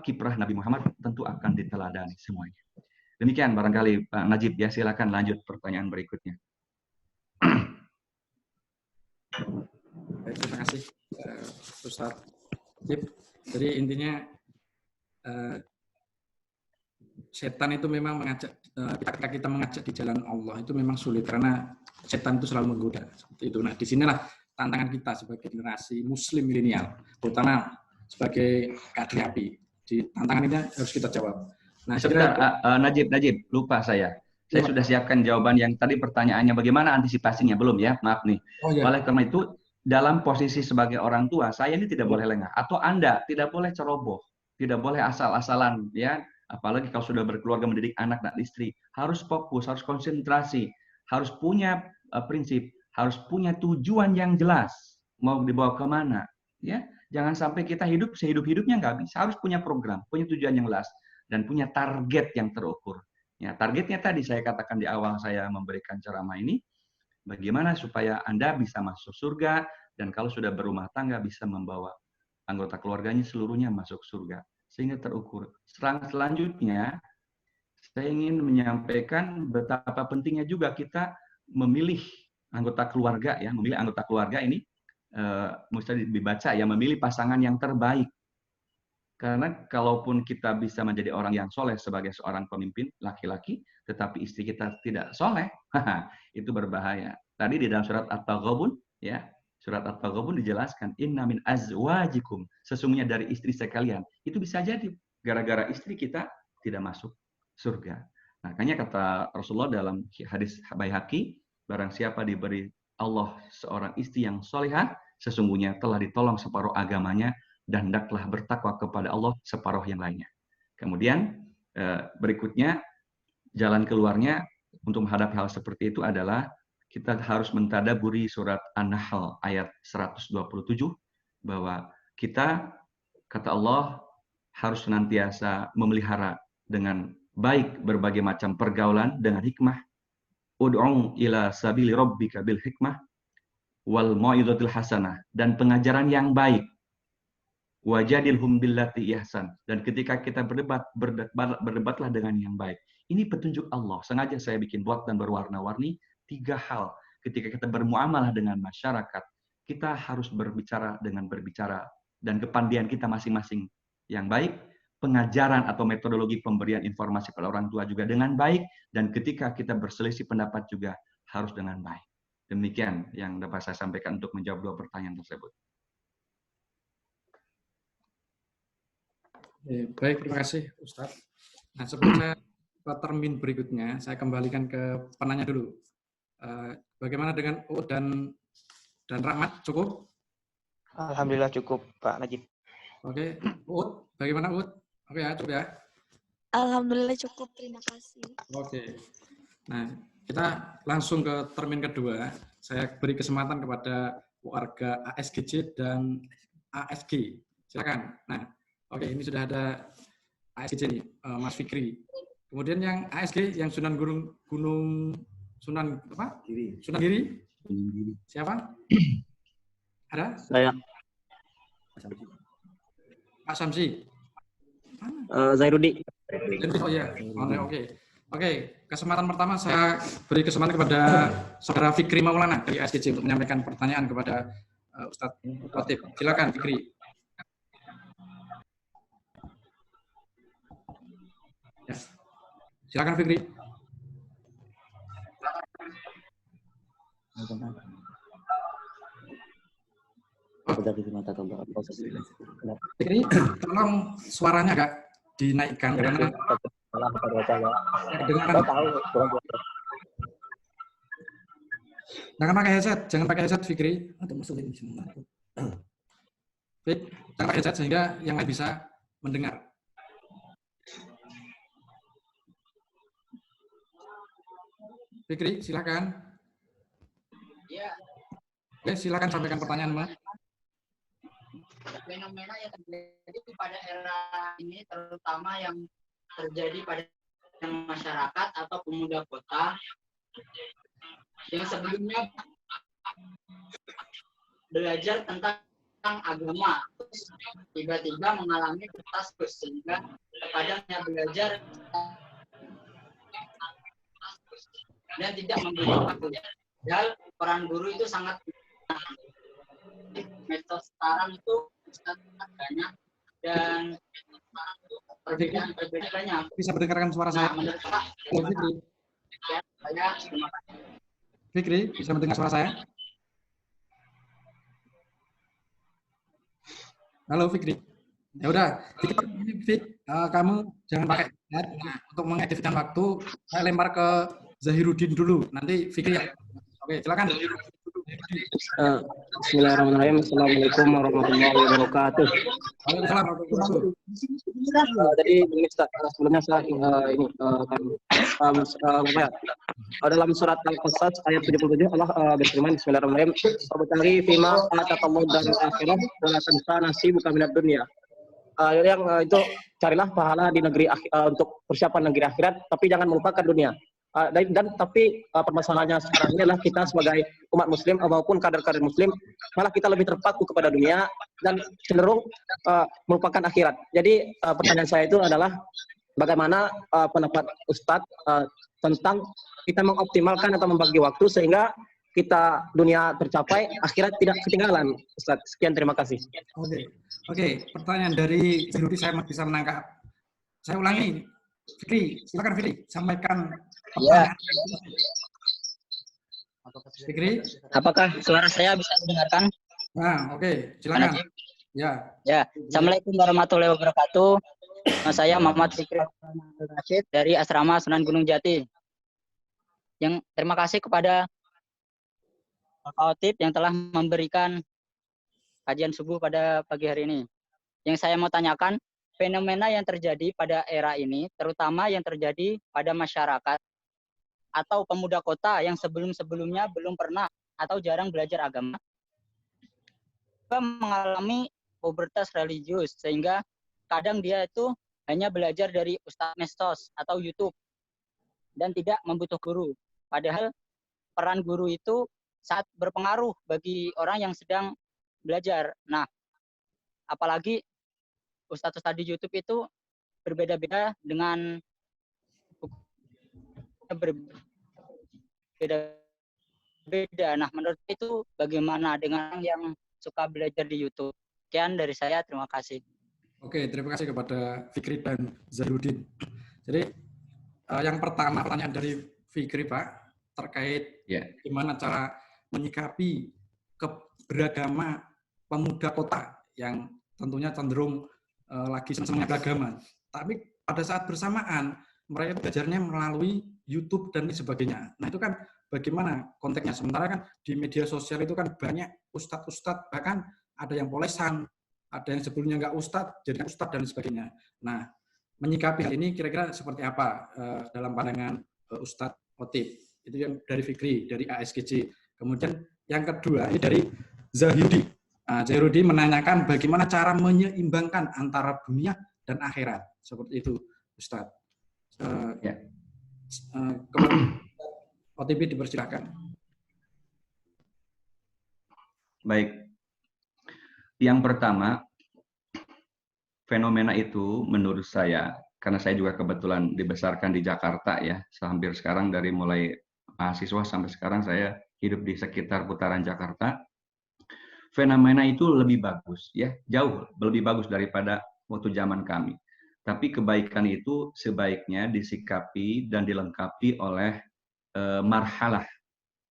A: kiprah Nabi Muhammad, tentu akan diteladani semuanya. Demikian barangkali Pak Najib, ya, silakan lanjut pertanyaan berikutnya.
B: Baik, terima kasih Ustaz. Jadi intinya setan itu memang mengajak kita mengajak di jalan Allah itu memang sulit karena setan itu selalu menggoda seperti itu. Nah, disinilah tantangan kita sebagai generasi Muslim milenial, terutama sebagai kader api. Di tantangan ini harus kita jawab. Nah,
A: sebentar, Najib, lupa saya. Saya sudah siapkan jawaban yang tadi pertanyaannya bagaimana antisipasinya, belum ya? Maaf nih.
B: Oh, ya.
A: Oleh karena itu, dalam posisi sebagai orang tua, saya ini tidak boleh lengah. Atau Anda tidak boleh ceroboh. Tidak boleh asal-asalan, ya. Apalagi kalau sudah berkeluarga, mendidik anak dan istri. Harus fokus, harus konsentrasi. Harus punya prinsip, harus punya tujuan yang jelas. Mau dibawa kemana, ya. Jangan sampai kita hidup sehidup-hidupnya nggak bisa. Harus punya program, punya tujuan yang jelas. Dan punya target yang terukur. Ya, targetnya tadi saya katakan di awal saya memberikan ceramah ini, bagaimana supaya Anda bisa masuk surga, dan kalau sudah berumah tangga bisa membawa anggota keluarganya seluruhnya masuk surga. Sehingga terukur. Selanjutnya, saya ingin menyampaikan betapa pentingnya juga kita memilih anggota keluarga, ya, memilih anggota keluarga ini, mesti dibaca, ya, memilih pasangan yang terbaik. Karena kalaupun kita bisa menjadi orang yang soleh sebagai seorang pemimpin laki-laki, tetapi istri kita tidak soleh, itu berbahaya. Tadi di dalam surat At-Taghabun, ya, surat At-Taghabun dijelaskan, inna min azwajikum, sesungguhnya dari istri sekalian. Itu bisa jadi gara-gara istri kita tidak masuk surga. Makanya kata Rasulullah dalam hadis Baihaqi, barang siapa diberi Allah seorang istri yang solehah, sesungguhnya telah ditolong separuh agamanya, dan hendaklah bertakwa kepada Allah separuh yang lainnya. Kemudian berikutnya, jalan keluarnya untuk menghadapi hal seperti itu adalah kita harus mentadaburi surat An-Nahl ayat 127 bahwa kita, kata Allah, harus senantiasa memelihara dengan baik berbagai macam pergaulan dengan hikmah. Ud'u ila sabili rabbika bil hikmah wal mau'izatil hasanah, dan pengajaran yang baik. Wajadilhum billati ihsan, dan ketika kita berdebatlah dengan yang baik. Ini petunjuk Allah. Sengaja saya bikin buat dan berwarna-warni 3 hal. Ketika kita bermuamalah dengan masyarakat, kita harus berbicara dan kepandian kita masing-masing yang baik, pengajaran atau metodologi pemberian informasi kepada orang tua juga dengan baik, dan ketika kita berselisih pendapat juga harus dengan baik. Demikian yang dapat saya sampaikan untuk menjawab 2 pertanyaan tersebut.
B: Baik, terima kasih Ustadz. Nah, sebelum saya ke termin berikutnya, saya kembalikan ke penanya dulu. Bagaimana dengan Uud dan Rahmat, cukup?
G: Alhamdulillah cukup, Pak Najib.
B: Oke, Uud, bagaimana Uud? Oke ya, cukup ya?
C: Alhamdulillah cukup, terima kasih.
B: Oke. Nah, kita langsung ke termin kedua. Saya beri kesempatan kepada warga ASGJ dan ASG. Silakan. Nah, oke, ini sudah ada ASG nih, Mas Fikri. Kemudian yang ASG, yang Sunan Giri. Siapa? Ada?
D: Saya.
B: Pak Samsi.
D: Zairudi.
B: Oh ya, oke. Kesempatan pertama saya beri kesempatan kepada Saudara Fikri Maulana dari ASGJ untuk menyampaikan pertanyaan kepada Ustadz Khatib. Silakan Fikri. Ya. Silakan Fikri. Fikri, tolong suaranya agak dinaikkan karena jangan pakai headset Fikri. Fik, jangan pakai headset sehingga yang lain bisa mendengar. Fikri, silakan.
H: Ya.
B: Oke, silakan sampaikan pertanyaan, Mbak.
H: Fenomena yang terjadi pada era ini, terutama yang terjadi pada masyarakat atau pemuda kota, yang sebelumnya belajar tentang agama, tiba-tiba mengalami kasus sehingga terkadang belajar dan tidak memberi waktu. Padahal peran guru itu sangat metode sekarang itu sangat banyak dan perbedaan banyak.
B: Bisa mendengarkan suara saya?
H: Menurut Pak,
B: Fikri.
H: Ya, saya terima kasih.
B: Fikri, bisa mendengar suara saya? Halo Fikri. Ya udah, Fik, kamu jangan pakai headset. Nah, untuk mengeditkan waktu, saya lempar ke Zahiruddin dulu. Nanti Fikri ya. Oke, silakan.
D: Bismillahirrahmanirrahim. Assalamualaikum warahmatullahi wabarakatuh. Jadi sebelumnya saya dalam surat Al-Qasas ayat 77 Allah berfirman Bismillahirrahmanirrahim. Wabtaghi fima ataqallahu darul akhirah wa la tansa nasibaka minad dunya. Yang itu carilah pahala di negeri untuk persiapan negeri akhirat, tapi jangan melupakan dunia. Tapi permasalahannya sekarang ini adalah kita sebagai umat muslim maupun kader-kader muslim malah kita lebih terpaku kepada dunia dan cenderung melupakan akhirat. Jadi pertanyaan saya itu adalah bagaimana pendapat Ustadz tentang kita mengoptimalkan atau membagi waktu sehingga kita dunia tercapai, akhirat tidak ketinggalan. Ustadz, sekian, terima kasih.
B: Oke. Pertanyaan dari Zirudi saya bisa menangkap. Saya ulangi. Fikri, silakan Fikri, sampaikan.
H: Ya.
B: Fikri,
H: Apakah suara saya bisa didengarkan?
B: nah oke, silakan. Ya.
H: Assalamualaikum warahmatullahi wabarakatuh. Saya Muhammad Fikri Rashid dari Asrama Sunan Gunung Jati. Yang terima kasih kepada Pak Khatib yang telah memberikan kajian subuh pada pagi hari ini. Yang saya mau tanyakan, fenomena yang terjadi pada era ini, terutama yang terjadi pada masyarakat atau pemuda kota yang sebelum-sebelumnya belum pernah atau jarang belajar agama, mengalami pubertas religius, sehingga kadang dia itu hanya belajar dari Ustadz Mestos atau YouTube dan tidak membutuhkan guru. Padahal peran guru itu sangat berpengaruh bagi orang yang sedang belajar. Nah, apalagi Ustadz-Ustadz di YouTube itu berbeda-beda dengan berbeda-beda. Nah, menurut itu bagaimana dengan yang suka belajar di YouTube? Sekian dari saya, terima kasih.
B: Oke, terima kasih kepada Fikri dan Zainuddin. Jadi yang pertama pertanyaan dari Fikri, Pak, terkait gimana cara menyikapi keberagaman pemuda kota yang tentunya cenderung lagi senang beragama. Tapi pada saat bersamaan mereka belajarnya melalui YouTube dan sebagainya. Nah, itu kan bagaimana konteksnya? Sementara kan di media sosial itu kan banyak ustadz-ustadz, bahkan ada yang polesan, ada yang sebelumnya nggak ustadz, jadi ustadz dan sebagainya. Nah, menyikapi hal ini kira-kira seperti apa dalam pandangan Ustadz Otip? Itu yang dari Fikri, dari ASGC. Kemudian yang kedua ini dari Zahidi. Zahidi menanyakan bagaimana cara menyeimbangkan antara dunia dan akhirat. Seperti itu, Ustadz. Kemudian OTP dipersilakan.
A: Baik. Yang pertama, fenomena itu menurut saya, karena saya juga kebetulan dibesarkan di Jakarta ya, hampir sekarang dari mulai mahasiswa sampai sekarang saya hidup di sekitar putaran Jakarta. Fenomena itu lebih bagus ya, jauh lebih bagus daripada waktu zaman kami. Tapi kebaikan itu sebaiknya disikapi dan dilengkapi oleh marhalah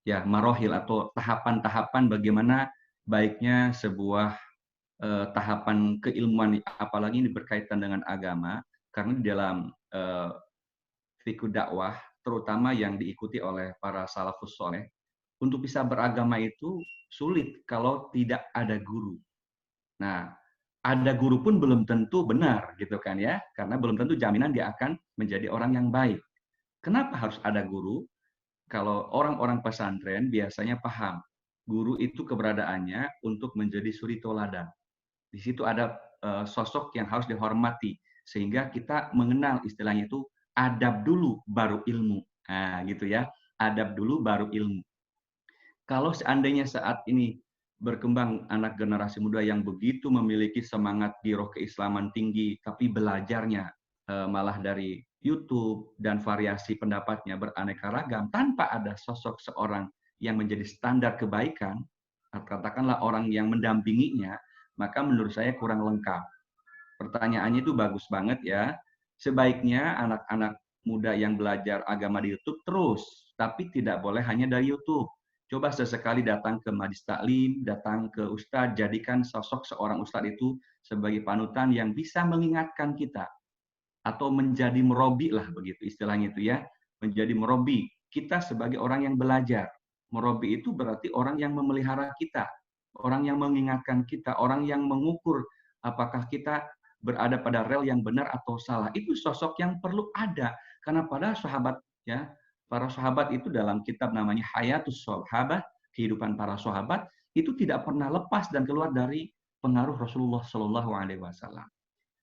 A: ya, marohil atau tahapan-tahapan bagaimana baiknya sebuah tahapan keilmuan, apalagi ini berkaitan dengan agama, karena di dalam fikih dakwah, terutama yang diikuti oleh para salafus soleh, untuk bisa beragama itu sulit kalau tidak ada guru. Nah, ada guru pun belum tentu benar, gitu kan ya, karena belum tentu jaminan dia akan menjadi orang yang baik. Kenapa harus ada guru? Kalau orang-orang pesantren biasanya paham, guru itu keberadaannya untuk menjadi suri toladan. Di situ ada sosok yang harus dihormati, sehingga kita mengenal istilahnya itu adab dulu baru ilmu. Nah, gitu ya. Adab dulu baru ilmu. Kalau seandainya saat ini berkembang anak generasi muda yang begitu memiliki semangat giroh keislaman tinggi, tapi belajarnya malah dari YouTube dan variasi pendapatnya beraneka ragam, tanpa ada sosok seorang yang menjadi standar kebaikan, katakanlah orang yang mendampinginya, maka menurut saya kurang lengkap. Pertanyaannya itu bagus banget ya. Sebaiknya anak-anak muda yang belajar agama di YouTube terus, tapi tidak boleh hanya dari YouTube. Coba sesekali datang ke majlis taklim, datang ke ustadz, jadikan sosok seorang ustadz itu sebagai panutan yang bisa mengingatkan kita. Atau menjadi merobi lah begitu istilahnya itu ya. Menjadi merobi. Kita sebagai orang yang belajar. Merobi itu berarti orang yang memelihara kita. Orang yang mengingatkan kita, orang yang mengukur apakah kita berada pada rel yang benar atau salah. Itu sosok yang perlu ada. Karena pada sahabat ya, para sahabat itu dalam kitab namanya Hayatus Sahabat, kehidupan para sahabat, itu tidak pernah lepas dan keluar dari pengaruh Rasulullah Shallallahu Alaihi Wasallam.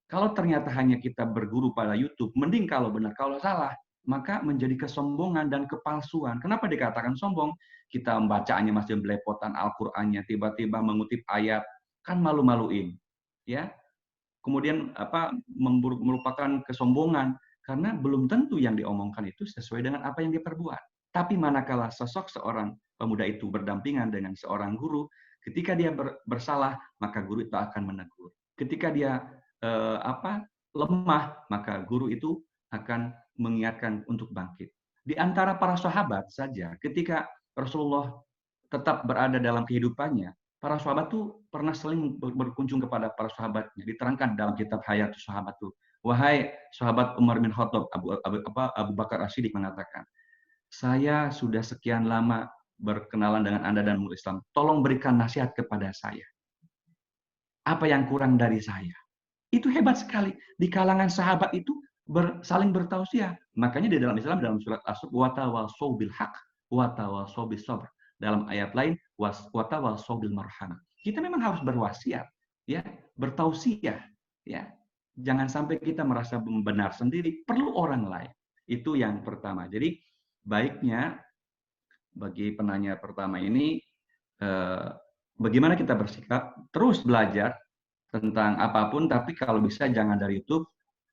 A: Kalau ternyata hanya kita berguru pada YouTube, mending kalau benar, kalau salah, maka menjadi kesombongan dan kepalsuan. Kenapa dikatakan sombong? Kita membacaannya masih belepotan Al-Qur'annya, tiba-tiba mengutip ayat, kan malu-maluin. Ya. Kemudian merupakan kesombongan karena belum tentu yang diomongkan itu sesuai dengan apa yang diperbuat. Tapi manakala sosok seorang pemuda itu berdampingan dengan seorang guru, ketika dia bersalah, maka guru itu akan menegur. Ketika dia lemah, maka guru itu akan mengingatkan untuk bangkit. Di antara para sahabat saja, ketika Rasulullah tetap berada dalam kehidupannya, para sahabat tuh pernah sering berkunjung kepada para sahabatnya. Diterangkan dalam kitab Hayatus Sahabat tuh, wahai sahabat Umar bin Khattab, Abu Bakar As-Siddiq mengatakan, saya sudah sekian lama berkenalan dengan Anda dan umat Islam. Tolong berikan nasihat kepada saya. Apa yang kurang dari saya? Itu hebat sekali. Di kalangan sahabat itu saling bertausiah. Makanya di dalam Islam, dalam surat As-Sub, watawasau bil haq, watawasau bis sabr. Dalam ayat lain, watawasau bil marhamah. Kita memang harus berwasiat, ya, bertausiah, ya. Jangan sampai kita merasa benar sendiri, perlu orang lain. Itu yang pertama. Jadi baiknya bagi penanya pertama ini, bagaimana kita bersikap, terus belajar tentang apapun, tapi kalau bisa jangan dari YouTube,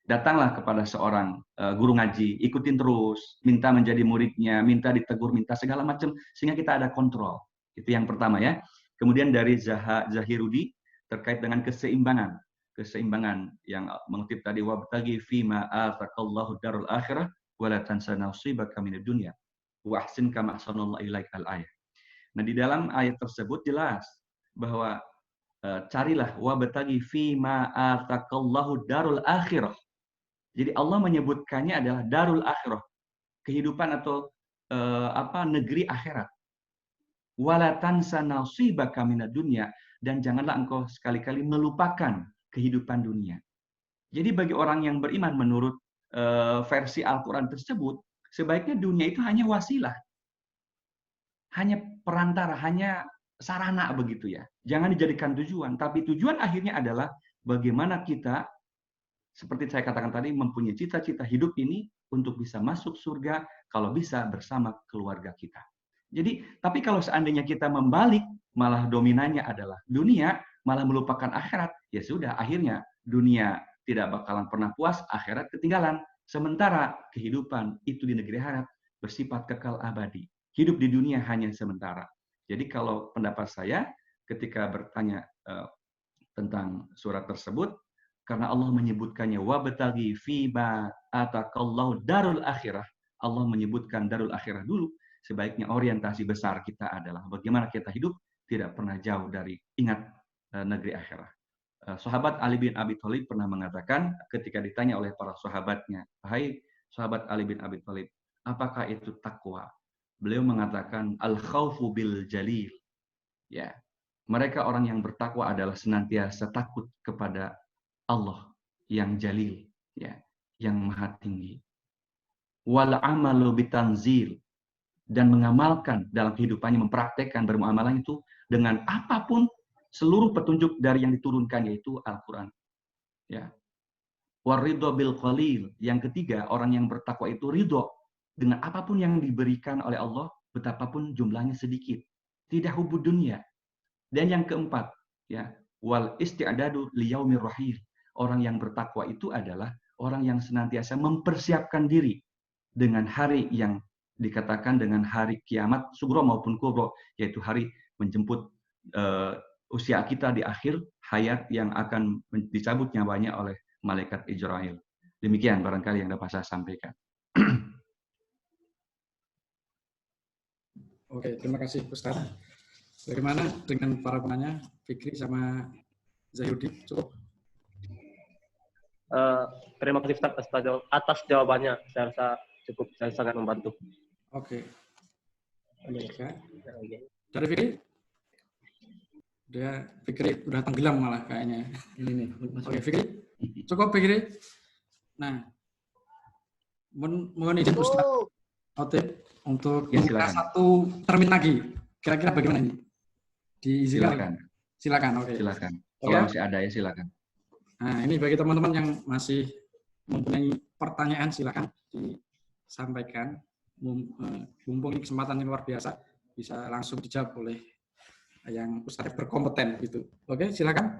A: datanglah kepada seorang guru ngaji, ikutin terus, minta menjadi muridnya, minta ditegur, minta segala macam, sehingga kita ada kontrol. Itu yang pertama ya. Kemudian dari Zahirudi, terkait dengan keseimbangan yang mengutip tadi, wabtagi fima ataqallahu darul akhirah, wala tansa nasibaka minad dunya, wa ahsin kama ahsanallahu ilaika al-ayah. Nah, di dalam ayat tersebut jelas bahwa carilah wabtagi fima ataqallahu darul akhirah. Jadi Allah menyebutkannya adalah darul akhirah, kehidupan atau negeri akhirat. Wala tansa nasibaka minad dunya, dan janganlah engkau sekali-kali melupakan kehidupan dunia. Jadi bagi orang yang beriman menurut versi Al-Qur'an tersebut, sebaiknya dunia itu hanya wasilah. Hanya perantara, hanya sarana begitu ya. Jangan dijadikan tujuan, tapi tujuan akhirnya adalah bagaimana kita, seperti saya katakan tadi, mempunyai cita-cita hidup ini untuk bisa masuk surga, kalau bisa bersama keluarga kita. Jadi, tapi kalau seandainya kita membalik, malah dominannya adalah dunia, malah melupakan akhirat, ya sudah, akhirnya dunia tidak bakalan pernah puas, akhirat ketinggalan. Sementara kehidupan itu di negeri akhirat bersifat kekal abadi. Hidup di dunia hanya sementara. Jadi kalau pendapat saya, ketika bertanya tentang surat tersebut, karena Allah menyebutkannya wabtaghi fima ataqallahu darul akhirah, Allah menyebutkan darul akhirah dulu, sebaiknya orientasi besar kita adalah bagaimana kita hidup tidak pernah jauh dari ingat negeri akhirat. Sahabat Ali bin Abi Thalib pernah mengatakan ketika ditanya oleh para sahabatnya, "Hai sahabat Ali bin Abi Thalib, apakah itu takwa?" Beliau mengatakan, "Al-khaufu bil jalil." Ya, mereka orang yang bertakwa adalah senantiasa takut kepada Allah yang jalil, ya, yang maha tinggi. Wal amalu bitanzil, dan mengamalkan dalam kehidupannya, mempraktekkan bermuamalah itu dengan apapun, seluruh petunjuk dari yang diturunkan, yaitu Al-Quran. Ya. Waridho bil qalil, yang ketiga, orang yang bertakwa itu ridho dengan apapun yang diberikan oleh Allah, betapapun jumlahnya sedikit. Tidak hubud dunia. Dan yang keempat, ya, wal isti'dadu liyaumir rahil. Orang yang bertakwa itu adalah orang yang senantiasa mempersiapkan diri dengan hari yang dikatakan dengan hari kiamat, sugro maupun kubro, yaitu hari menjemput usia kita di akhir hayat yang akan dicabut nyawanya oleh malaikat Israel. Demikian barangkali yang dapat saya sampaikan.
B: Oke, terima kasih Ustaz. Bagaimana dengan para penanya, Fikri sama Zahirudi? Cukup?
D: Terima kasih Ustaz atas jawabannya. Saya rasa cukup, saya sangat membantu.
B: Oke. Dari Fikri? Fikri udah tenggelam malah kayaknya. Ini nih. Oke, Fikri. Cukup Fikri. Nah, mohon izin Ustaz Otip untuk membuka satu termin lagi. Kira-kira bagaimana ini? Diizinkan? Silakan. Oke.
A: Silakan. Kalau masih ada ya silakan.
B: Nah, ini bagi teman-teman yang masih mempunyai pertanyaan, silakan disampaikan. Mumpung ini kesempatan yang luar biasa, bisa langsung dijawab oleh yang Ustaz berkompeten gitu. Oke, silakan.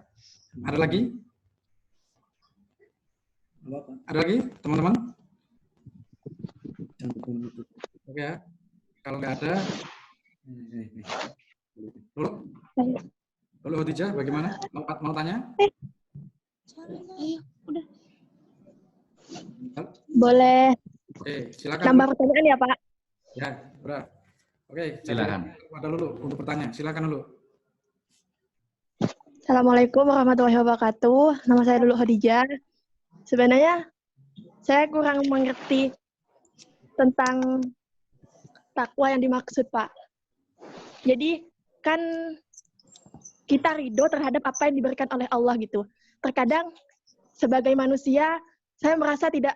B: Ada lagi? Ada lagi, teman-teman? Oke ya. Kalau nggak ada, Lalu Khadijah, bagaimana? Mau tanya?
C: Udah.
B: Boleh. Oke, silakan.
C: Nambah pertanyaan ya, Pak?
B: Ya, berat. Oke,
A: silakan.
B: Ada Lulu untuk bertanya. Silakan Lulu.
C: Assalamualaikum warahmatullahi wabarakatuh. Nama saya Lulu Khadijah. Sebenarnya saya kurang mengerti tentang takwa yang dimaksud, Pak. Jadi kan kita ridho terhadap apa yang diberikan oleh Allah gitu. Terkadang
I: sebagai manusia saya merasa tidak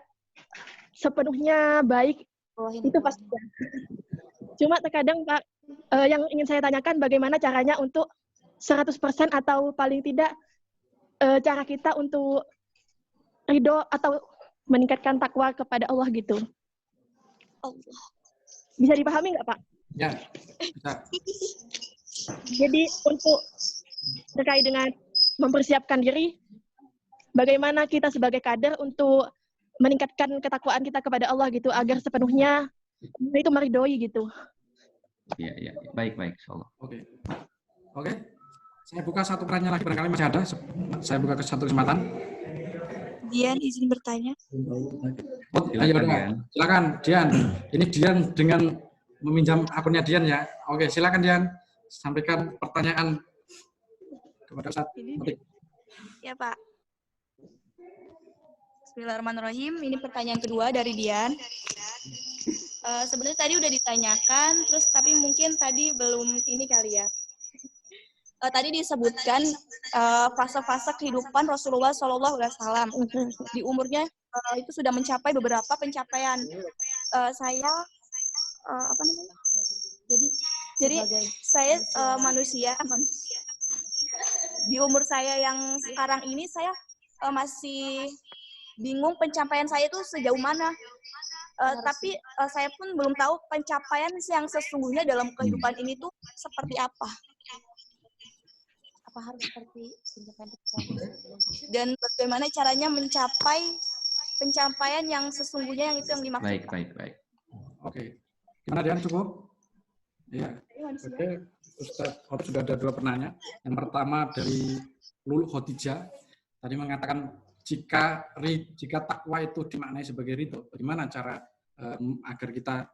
I: sepenuhnya baik, itu pasti. Cuma terkadang Pak, yang ingin saya tanyakan bagaimana caranya untuk 100% atau paling tidak cara kita untuk ridho atau meningkatkan takwa kepada Allah gitu. Bisa dipahami nggak Pak?
B: Ya, bisa.
I: Jadi untuk terkait dengan mempersiapkan diri, bagaimana kita sebagai kader untuk meningkatkan ketakwaan kita kepada Allah gitu, agar sepenuhnya itu meridhoi gitu.
A: Iya. Baik, insyaallah.
B: Oke. Saya buka satu pertanyaan lagi, barangkali masih ada. Saya buka ke satu kesempatan.
C: Dian izin bertanya.
B: Silakan Dian. Ini Dian dengan meminjam akunnya Dian ya. Oke, silakan Dian. Sampaikan pertanyaan kepada Ustaz.
C: Ya Pak. Bismillahirrahmanirrahim. Ini pertanyaan kedua dari Dian. Sebenarnya tadi udah ditanyakan, terus tapi mungkin tadi belum ini kali ya. Tadi disebutkan fase-fase kehidupan Rasulullah SAW di umurnya itu sudah mencapai beberapa pencapaian. Saya apa namanya? Jadi saya manusia di umur saya yang sekarang ini saya masih bingung pencapaian saya itu sejauh mana. Tapi saya pun belum tahu pencapaian yang sesungguhnya dalam kehidupan ini tuh seperti apa. Apa harus seperti pencapaian dan bagaimana caranya mencapai pencapaian yang sesungguhnya yang itu yang dimaksud.
A: Baik.
B: Oke. Gimana Dian, cukup? Iya. Oke, Ustaz sudah ada dua penanya. Yang pertama dari Lulu Khadijah tadi mengatakan jika takwa itu dimaknai sebagai ridho, bagaimana cara agar kita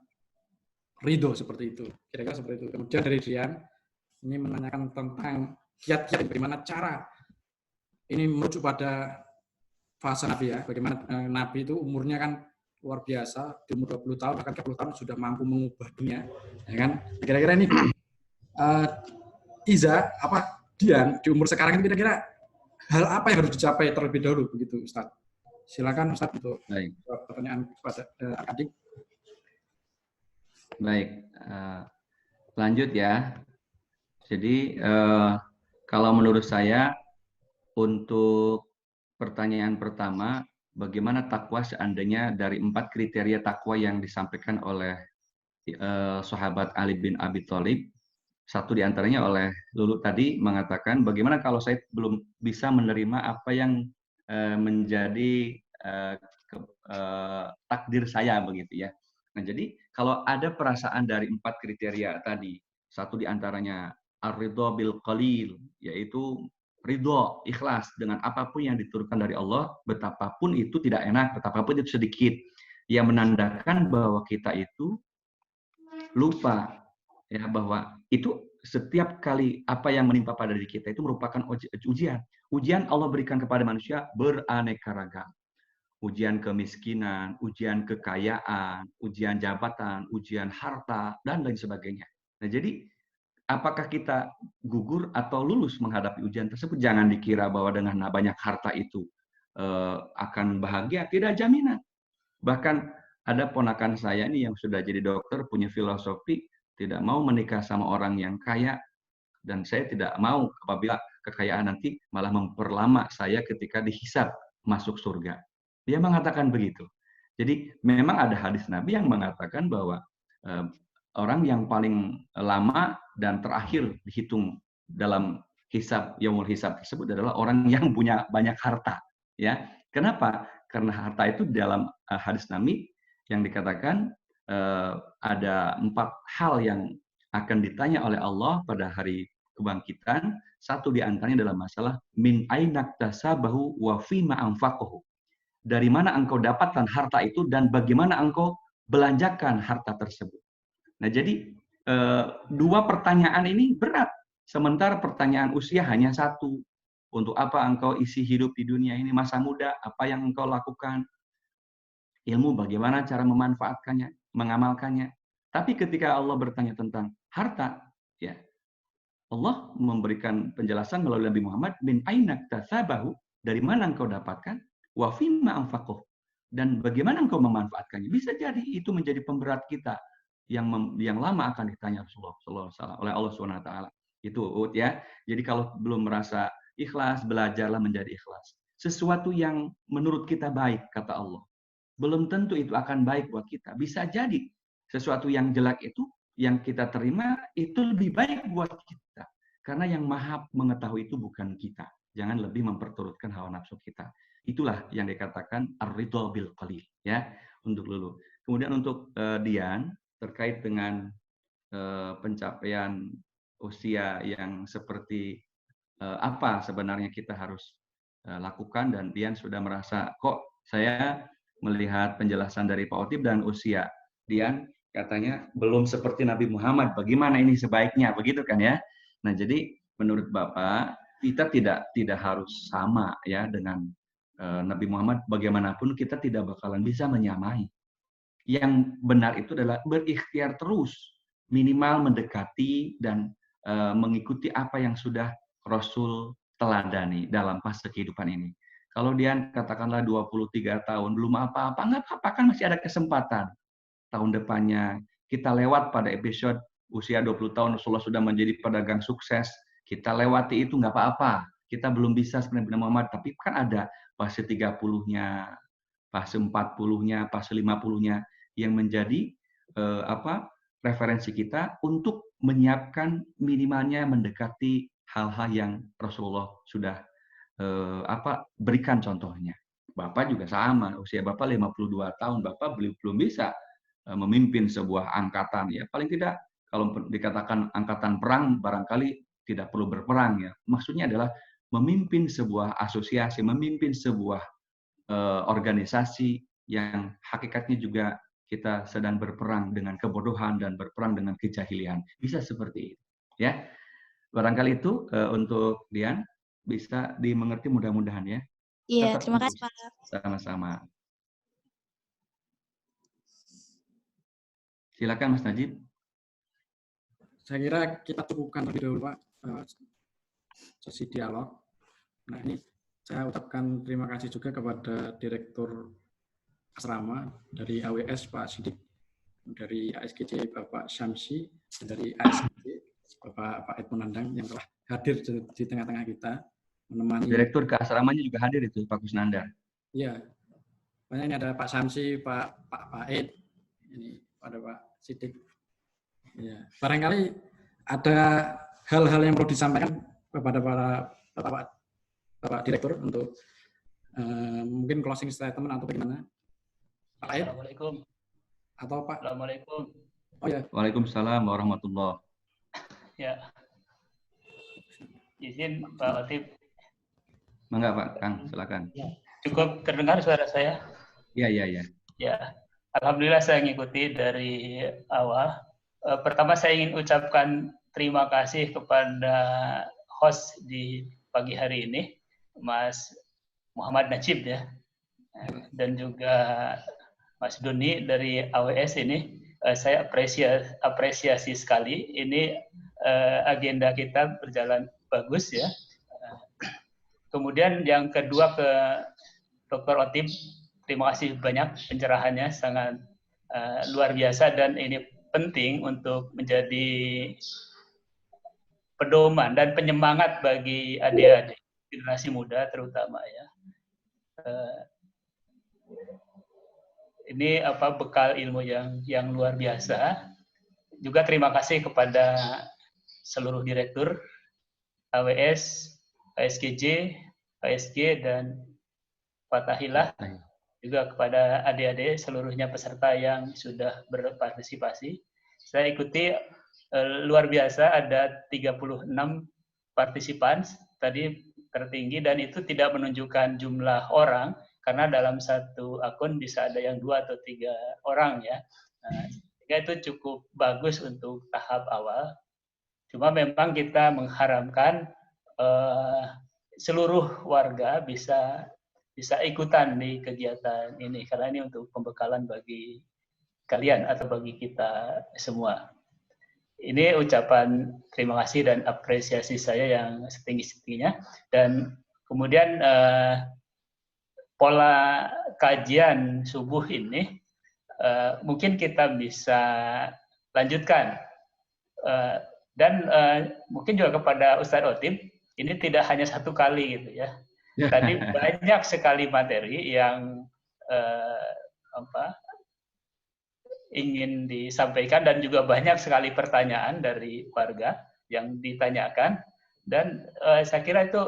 B: ridho seperti itu? Kira-kira seperti itu. Kemudian dari Dian ini menanyakan tentang kiat-kiat bagaimana cara ini merujuk pada fase Nabi ya, bagaimana Nabi itu umurnya kan luar biasa, di umur 20 tahun, bahkan 30 tahun sudah mampu mengubah dunia, ya kan? Kira-kira ini Dian di umur sekarang ini kira-kira hal apa yang harus dicapai terlebih dahulu begitu Ustaz? Silakan Ustaz untuk pertanyaan kepada adik.
A: Baik, lanjut ya. Jadi kalau menurut saya, untuk pertanyaan pertama, bagaimana takwa seandainya dari 4 kriteria takwa yang disampaikan oleh sahabat Ali bin Abi Thalib, satu diantaranya oleh Lulu tadi mengatakan, bagaimana kalau saya belum bisa menerima apa yang menjadi takdir saya begitu ya. Nah jadi kalau ada perasaan dari 4 kriteria tadi, satu diantaranya ar-ridho bil qalil, yaitu ridho, ikhlas dengan apapun yang diturunkan dari Allah, betapapun itu tidak enak, betapapun itu sedikit, yang menandakan bahwa kita itu lupa ya, bahwa itu setiap kali apa yang menimpa pada diri kita itu merupakan ujian. Ujian Allah berikan kepada manusia beraneka ragam. Ujian kemiskinan, ujian kekayaan, ujian jabatan, ujian harta, dan lain sebagainya. Nah jadi apakah kita gugur atau lulus menghadapi ujian tersebut? Jangan dikira bahwa dengan banyak harta itu akan bahagia, tidak jaminan. Bahkan ada ponakan saya ini yang sudah jadi dokter, punya filosofi, tidak mau menikah sama orang yang kaya, dan saya tidak mau apabila kekayaan nanti malah memperlama saya ketika dihisab masuk surga. Dia mengatakan begitu. Jadi memang ada hadis Nabi yang mengatakan bahwa orang yang paling lama dan terakhir dihitung dalam hisab, yaumul hisab tersebut adalah orang yang punya banyak harta. Ya, kenapa? Karena harta itu dalam hadis Nabi yang dikatakan ada 4 hal yang akan ditanya oleh Allah pada hari kebangkitan. Satu di antaranya adalah masalah min ainak tasabahu wa fima anfaqahu. Dari mana engkau dapatkan harta itu dan bagaimana engkau belanjakan harta tersebut. Nah, jadi 2 pertanyaan ini berat. Sementara pertanyaan usia hanya 1. Untuk apa engkau isi hidup di dunia ini, masa muda, apa yang engkau lakukan? Ilmu, bagaimana cara memanfaatkannya, mengamalkannya. Tapi ketika Allah bertanya tentang harta, ya Allah memberikan penjelasan melalui Nabi Muhammad, min ainak tasabahu, dari mana engkau dapatkan? wa fima anfaqoh, dan bagaimana engkau memanfaatkannya. Bisa jadi itu menjadi pemberat kita yang lama akan ditanya Rasulullah SAW oleh Allah SWT. Itu ya. Jadi kalau belum merasa ikhlas, belajarlah menjadi ikhlas. Sesuatu yang menurut kita baik, kata Allah, belum tentu itu akan baik buat kita. Bisa jadi sesuatu yang jelek itu, yang kita terima, itu lebih baik buat kita. Karena yang maha mengetahui itu bukan kita. Jangan lebih memperturutkan hawa nafsu kita. Itulah yang dikatakan ar-ridha bil qalil, ya, untuk Lulu. Kemudian untuk Dian, terkait dengan pencapaian usia yang seperti apa sebenarnya kita harus lakukan, dan Dian sudah merasa kok saya melihat penjelasan dari Pak Otip dan usia Dian katanya belum seperti Nabi Muhammad, bagaimana ini sebaiknya, begitu kan ya. Nah, jadi menurut Bapak kita tidak harus sama ya dengan Nabi Muhammad, bagaimanapun kita tidak bakalan bisa menyamai. Yang benar itu adalah berikhtiar terus, minimal mendekati dan mengikuti apa yang sudah Rasul teladani dalam fase kehidupan ini. Kalau dia katakanlah 23 tahun belum apa-apa, nggak apa-apa, kan masih ada kesempatan. Tahun depannya kita lewat pada episode usia 20 tahun Rasulullah sudah menjadi pedagang sukses, kita lewati itu nggak apa-apa. Kita belum bisa seperti Nabi Muhammad, tapi kan ada fase 30-nya, fase 40-nya, fase 50-nya yang menjadi referensi kita untuk menyiapkan minimalnya mendekati hal-hal yang Rasulullah sudah berikan contohnya. Bapak juga sama, usia Bapak 52 tahun, Bapak belum bisa memimpin sebuah angkatan ya. Paling tidak kalau dikatakan angkatan perang barangkali tidak perlu berperang ya. Maksudnya adalah memimpin sebuah asosiasi, memimpin sebuah organisasi yang hakikatnya juga kita sedang berperang dengan kebodohan dan berperang dengan kejahilian. Bisa seperti itu. Ya. Barangkali itu untuk Dian bisa dimengerti mudah-mudahan ya.
C: Iya, terima kasih Pak.
A: Sama-sama. Silakan Mas Najib.
B: Saya kira kita cukupkan lebih dahulu Pak sesi dialog. Nah ini saya ucapkan terima kasih juga kepada Direktur Asrama dari AWS Pak Sidik, dari ASGJ Bapak Syamsi, dan dari ASGJ Bapak Ed Munandang yang telah hadir di tengah-tengah kita menemani.
A: Direktur ke asramanya juga hadir itu Pak Kusnandar.
B: Iya, banyak ini ada Pak Syamsi, Pak Ed, ini pada Pak Sidik. Ya, barangkali ada hal-hal yang perlu disampaikan kepada para Bapak Direktur untuk mungkin closing statement atau bagaimana? Pak Ed?
J: Assalamualaikum.
B: Atau Pak?
J: Assalamualaikum.
B: Oh ya.
A: Waalaikumsalam warahmatullahi.
J: Ya. Izin Pak Otip.
A: Mangga Pak Kang, silakan.
J: Cukup terdengar suara saya?
A: Ya.
J: Ya. Alhamdulillah saya mengikuti dari awal. Pertama saya ingin ucapkan terima kasih kepada host di pagi hari ini, Mas Muhammad Najib ya, dan juga Mas Doni dari AWS ini. Saya apresiasi sekali. Ini agenda kita berjalan bagus ya. Kemudian yang kedua ke Dr. Otip, terima kasih banyak pencerahannya, sangat luar biasa, dan ini penting untuk menjadi pedoman dan penyemangat bagi adik-adik generasi muda terutama ya. Ini bekal ilmu yang luar biasa. Juga terima kasih kepada seluruh direktur AWS, ASGJ, ASG, dan Fatahillah, juga kepada adik-adik seluruhnya peserta yang sudah berpartisipasi. Saya ikuti luar biasa, ada 36 partisipan tadi tertinggi, dan itu tidak menunjukkan jumlah orang, karena dalam satu akun bisa ada yang 2 atau 3 orang ya. Nah, itu cukup bagus untuk tahap awal. Cuma memang kita mengharapkan seluruh warga bisa ikutan di kegiatan ini, karena ini untuk pembekalan bagi kalian atau bagi kita semua. Ini ucapan terima kasih dan apresiasi saya yang setinggi-tingginya. Dan kemudian pola kajian subuh ini mungkin kita bisa lanjutkan. Dan mungkin juga kepada Ustadz Otip, ini tidak hanya satu kali gitu ya. Tadi banyak sekali materi yang ingin disampaikan dan juga banyak sekali pertanyaan dari warga yang ditanyakan, dan saya kira itu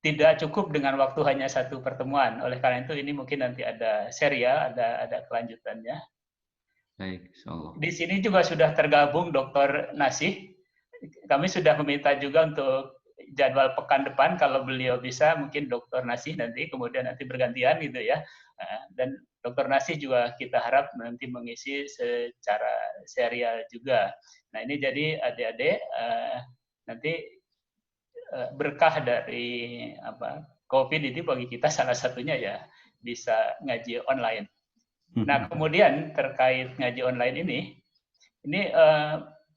J: tidak cukup dengan waktu hanya satu pertemuan. Oleh karena itu ini mungkin nanti ada serial, ada kelanjutannya.
A: Baik, insyaallah.
J: Di sini juga sudah tergabung Dr. Nasih. Kami sudah meminta juga untuk jadwal pekan depan, kalau beliau bisa mungkin Dr. Nasih nanti, kemudian nanti bergantian gitu ya. Dan Dr. Nasih juga kita harap nanti mengisi secara serial juga. Nah ini jadi adik-adik nanti berkah dari COVID ini bagi kita salah satunya ya bisa ngaji online. Nah kemudian terkait ngaji online ini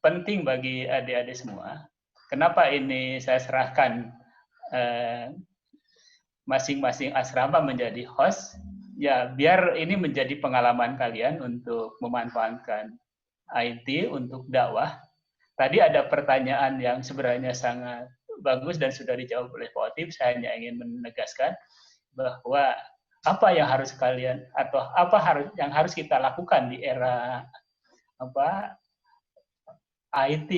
J: penting bagi adik-adik semua. Kenapa ini saya serahkan masing-masing asrama menjadi host? Ya, biar ini menjadi pengalaman kalian untuk memanfaatkan IT untuk dakwah. Tadi ada pertanyaan yang sebenarnya sangat bagus dan sudah dijawab oleh Pak Otip. Saya hanya ingin menegaskan bahwa apa yang harus kalian atau yang harus kita lakukan di era IT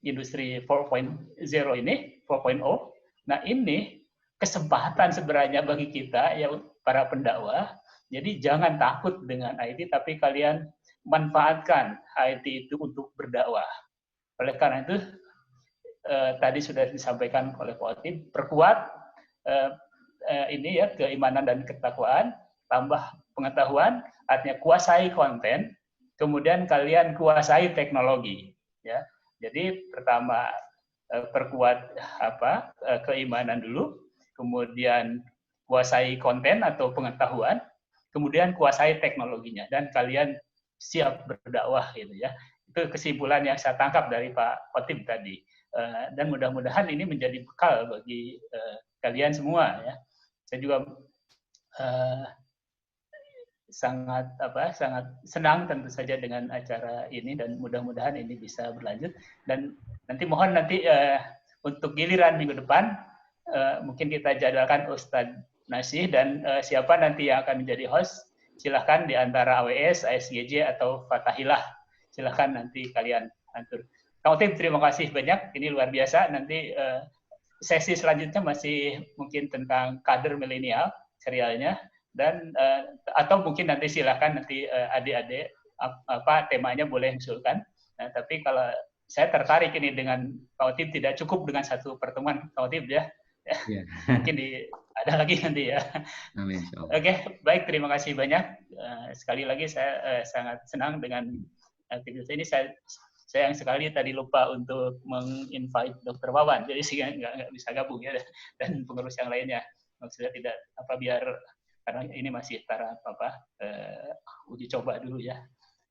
J: industri 4.0 ini, 4.0. Nah, ini kesempatan sebenarnya bagi kita yang para pendakwah. Jadi jangan takut dengan IT, tapi kalian manfaatkan IT itu untuk berdakwah. Oleh karena itu tadi sudah disampaikan oleh Pak Otip, perkuat ini ya keimanan dan ketakwaan, tambah pengetahuan, artinya kuasai konten, kemudian kalian kuasai teknologi. Ya, jadi pertama perkuat keimanan dulu, kemudian kuasai konten atau pengetahuan, kemudian kuasai teknologinya, dan kalian siap berdakwah gitu ya. Itu kesimpulan yang saya tangkap dari Pak Otip tadi. Dan mudah-mudahan ini menjadi bekal bagi kalian semua ya. Saya juga sangat senang tentu saja dengan acara ini, dan mudah-mudahan ini bisa berlanjut. Dan mohon untuk giliran minggu depan mungkin kita jadwalkan Ustadz Nasih dan siapa nanti yang akan menjadi host, silahkan di antara AWS, ASGJ atau Fatahillah, silahkan nanti kalian atur. Kang Otip, terima kasih banyak, ini luar biasa. Nanti sesi selanjutnya masih mungkin tentang kader milenial serialnya, dan atau mungkin nanti silahkan nanti adik-adik temanya boleh usulkan. Nah, tapi kalau saya tertarik ini dengan Kang Otip, tidak cukup dengan satu pertemuan Kang Otip ya. Yeah. Mungkin ada lagi nanti ya. Amin. Oke, baik, terima kasih banyak. Sekali lagi saya sangat senang dengan aktivitas ini. Saya sayang sekali tadi lupa untuk menginvite Dr. Wawan, jadi sih nggak bisa gabung ya, dan pengurus yang lainnya. Maksudnya tidak biar karena ini masih taraf uji coba dulu ya.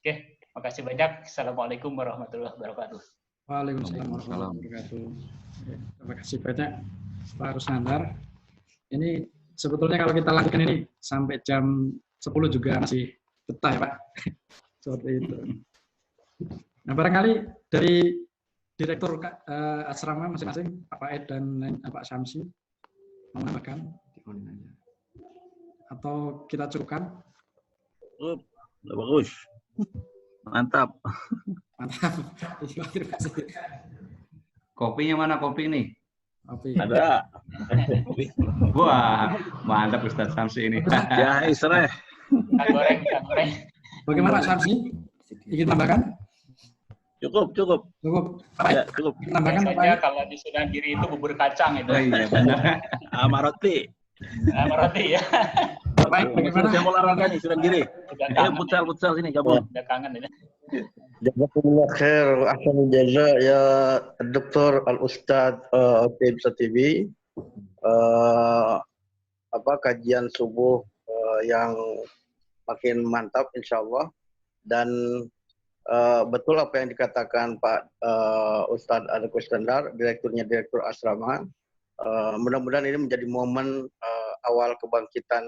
J: Oke, makasih banyak. Assalamualaikum warahmatullahi wabarakatuh.
B: Waalaikumsalam warahmatullahi wabarakatuh. Terima kasih banyak Pak Rusnandar. Ini sebetulnya kalau kita lanjutkan ini sampai jam 10 juga masih betah ya Pak. Seperti itu. Nah, barangkali dari Direktur Asrama masing-masing, Pak Ed dan Pak Syamsi, mau menambahkan? Atau kita cukupkan?
E: Bagus. Mantap.
B: Mantap. Terima kasih.
A: Kopinya mana kopi nih?
B: Kopi.
E: Ada.
A: Wah, mantap Ustadz Syamsi ini.
E: Ya, Israel.
J: Goreng.
B: Bagaimana Pak Syamsi? Ingin tambahkan?
E: Cukup.
B: Ya,
E: cukup.
J: Tambahkan saja kalau di Sunan Giri itu bubur kacang itu.
A: Oh iya benar.
E: Roti.
J: Roti ya.
B: Baik, bagaimana?
E: Saya mau olahraga nih Sunan Giri. Ayo futsal sini gabung.
J: Udah kangen ini.
K: Jazakumullah khair wa ahsanul jaza ya Dr. Al-Ustadz Otip Satibi. Kajian subuh yang makin mantap insyaallah, dan betul apa yang dikatakan Pak Ustadz Al-Kusnandar, direktur asrama. mudah-mudahan ini menjadi momen awal kebangkitan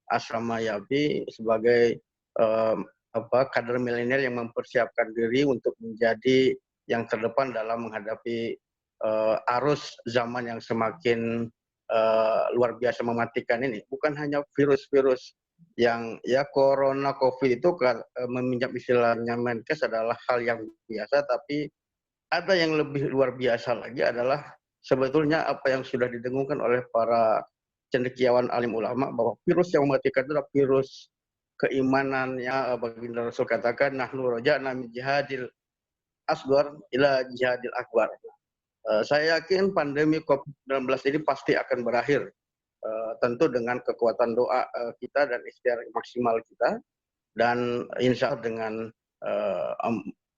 K: Asrama Yapi sebagai kader milenial yang mempersiapkan diri untuk menjadi yang terdepan dalam menghadapi arus zaman yang semakin luar biasa mematikan ini. Bukan hanya virus-virus yang ya corona, covid itu meminjam istilahnya Menkes adalah hal yang biasa, tapi ada yang lebih luar biasa lagi adalah sebetulnya apa yang sudah didengungkan oleh para cendekiawan alim ulama bahwa virus yang mematikan itu adalah virus keimanannya. Baginda Rasul katakan nahnu raja'na min jihadil asghar ila jihadil akbar. Saya yakin pandemi COVID-19 ini pasti akan berakhir, tentu dengan kekuatan doa kita dan ikhtiar maksimal kita, dan insya Allah dengan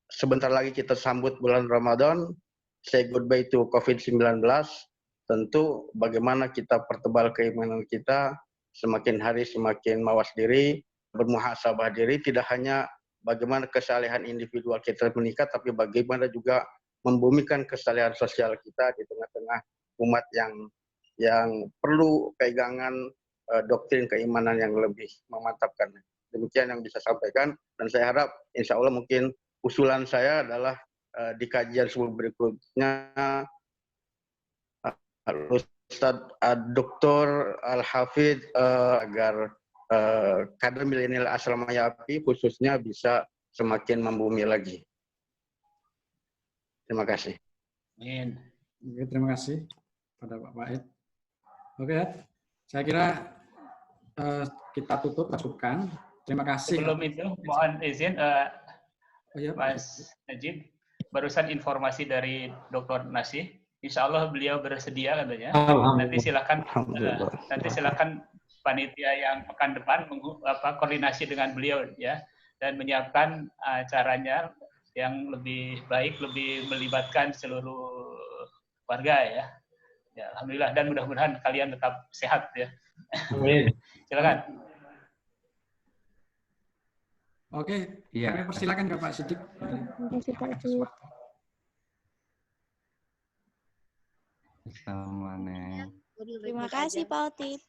K: sebentar lagi kita sambut bulan Ramadan, say goodbye to COVID-19. Tentu bagaimana kita pertebal keimanan kita, semakin hari semakin mawas diri, bermuhasabah diri, tidak hanya bagaimana kesalehan individual kita menikah, tapi bagaimana juga membumikan kesalehan sosial kita di tengah-tengah umat yang perlu pegangan doktrin keimanan yang lebih memantapkan. Demikian yang bisa sampaikan, dan saya harap insya Allah mungkin usulan saya adalah di kajian subuh berikutnya Ustadz Dr. Al-Hafidh agar kader milenial Asrama Yapi khususnya bisa semakin membumi lagi. Terima kasih.
B: Amin. Oke, terima kasih pada Pak Wahid. Oke, saya kira kita tutup masukan. Terima kasih.
J: Sebelum itu, mohon izin, Mas Najib, barusan informasi dari Dr. Nasih. Insya Allah beliau bersedia katanya. Nanti silakan panitia yang pekan depan koordinasi dengan beliau ya, dan menyiapkan acaranya yang lebih baik, lebih melibatkan seluruh warga ya. Ya, alhamdulillah, dan mudah-mudahan kalian tetap sehat ya.
B: Amin.
J: Silakan.
B: Oke,
A: iya.
B: kami persilakan Bapak Siddiq.
I: Terima kasih Pak Cip.
C: Terima kasih Pak Otip.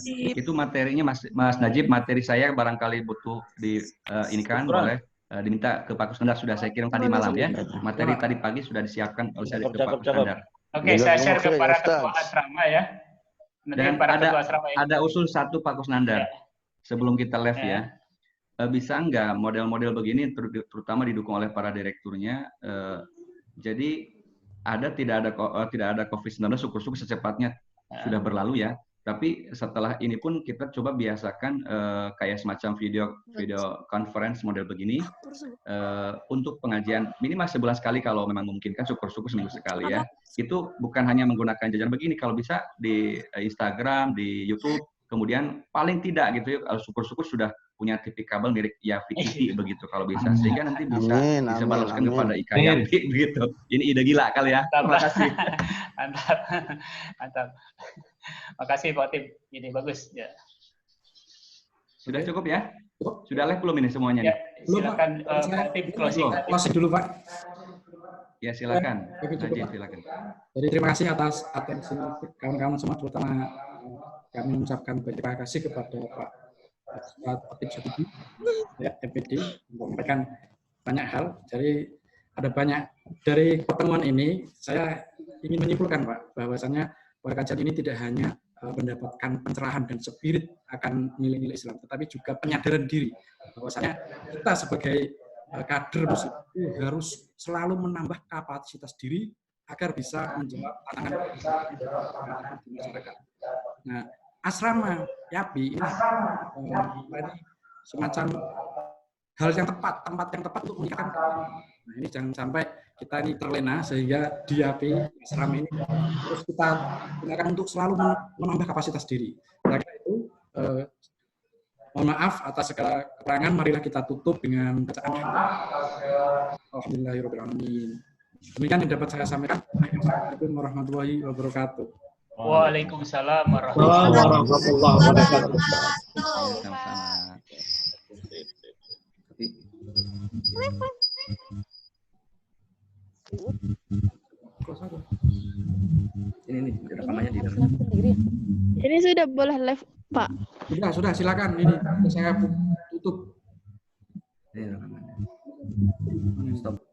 A: Ya, itu materinya Mas Najib, materi saya barangkali butuh ini kan boleh diminta ke Pak Kusnandar, sudah saya kirim tadi malam ya. Materi tadi pagi sudah disiapkan oleh saya ke Pak Kusnandar.
J: Oke, saya share ke para ketua asrama ya.
A: Dan ada usul satu Pak Kusnandar sebelum kita live ya. Bisa nggak model-model begini terutama didukung oleh para direkturnya, jadi tidak ada COVID-19, syukur-syukur secepatnya sudah berlalu ya. Tapi setelah ini pun kita coba biasakan kayak semacam video conference model begini untuk pengajian minimal sebulan sekali, kalau memang memungkinkan, syukur-syukur seminggu sekali ya. Itu bukan hanya menggunakan jajan begini, kalau bisa di Instagram, di YouTube, kemudian paling tidak gitu ya, syukur-syukur sudah punya TV kabel mirip Yafi TV begitu kalau bisa, sehingga nanti bisa balaskan kepada Ika Yafi begitu. Ini ide gila kali ya. Terima kasih.
J: Mantap. Makasih Pak Tim, ini bagus ya.
A: Sudah cukup ya? Sudah live belum ini semuanya?
J: Ya, silakan Pak Tim
B: closing dulu Pak.
A: Ya silakan. Silakan.
B: Jadi terima kasih atas atensi kawan-kawan semua, terutama kami mengucapkan terima kasih kepada Pak Otip Sadiqi, ya, MPD, untuk memberikan banyak hal. Jadi ada banyak dari pertemuan ini, saya ingin menyimpulkan Pak, bahwasanya kajian ini tidak hanya mendapatkan pencerahan dan spirit akan nilai-nilai Islam, tetapi juga penyadaran diri bahwasanya kita sebagai kader muslim harus selalu menambah kapasitas diri agar bisa menjawab tantangan di masyarakat. Nah, asrama Yapi ini semacam hal yang tepat, tempat yang tepat untuk meningkatkan. Nah, ini jangan sampai kita ini terlena sehingga di Yapi asrama ini terus kita gunakan untuk selalu menambah kapasitas diri. Oleh karena itu, mohon maaf atas segala kekurangan, marilah kita tutup dengan bacaan Alhamdulillahirrahmanirrahim. Demikian yang dapat saya sampaikan. Assalamualaikum warahmatullahi wabarakatuh.
J: Waalaikumsalam warahmatullahi wabarakatuh.
B: Sama-sama. rekamannya di dalam.
I: Ini sudah boleh live, Pak.
B: Sudah, silakan. Ini saya tutup. Ini rekamannya. Stop.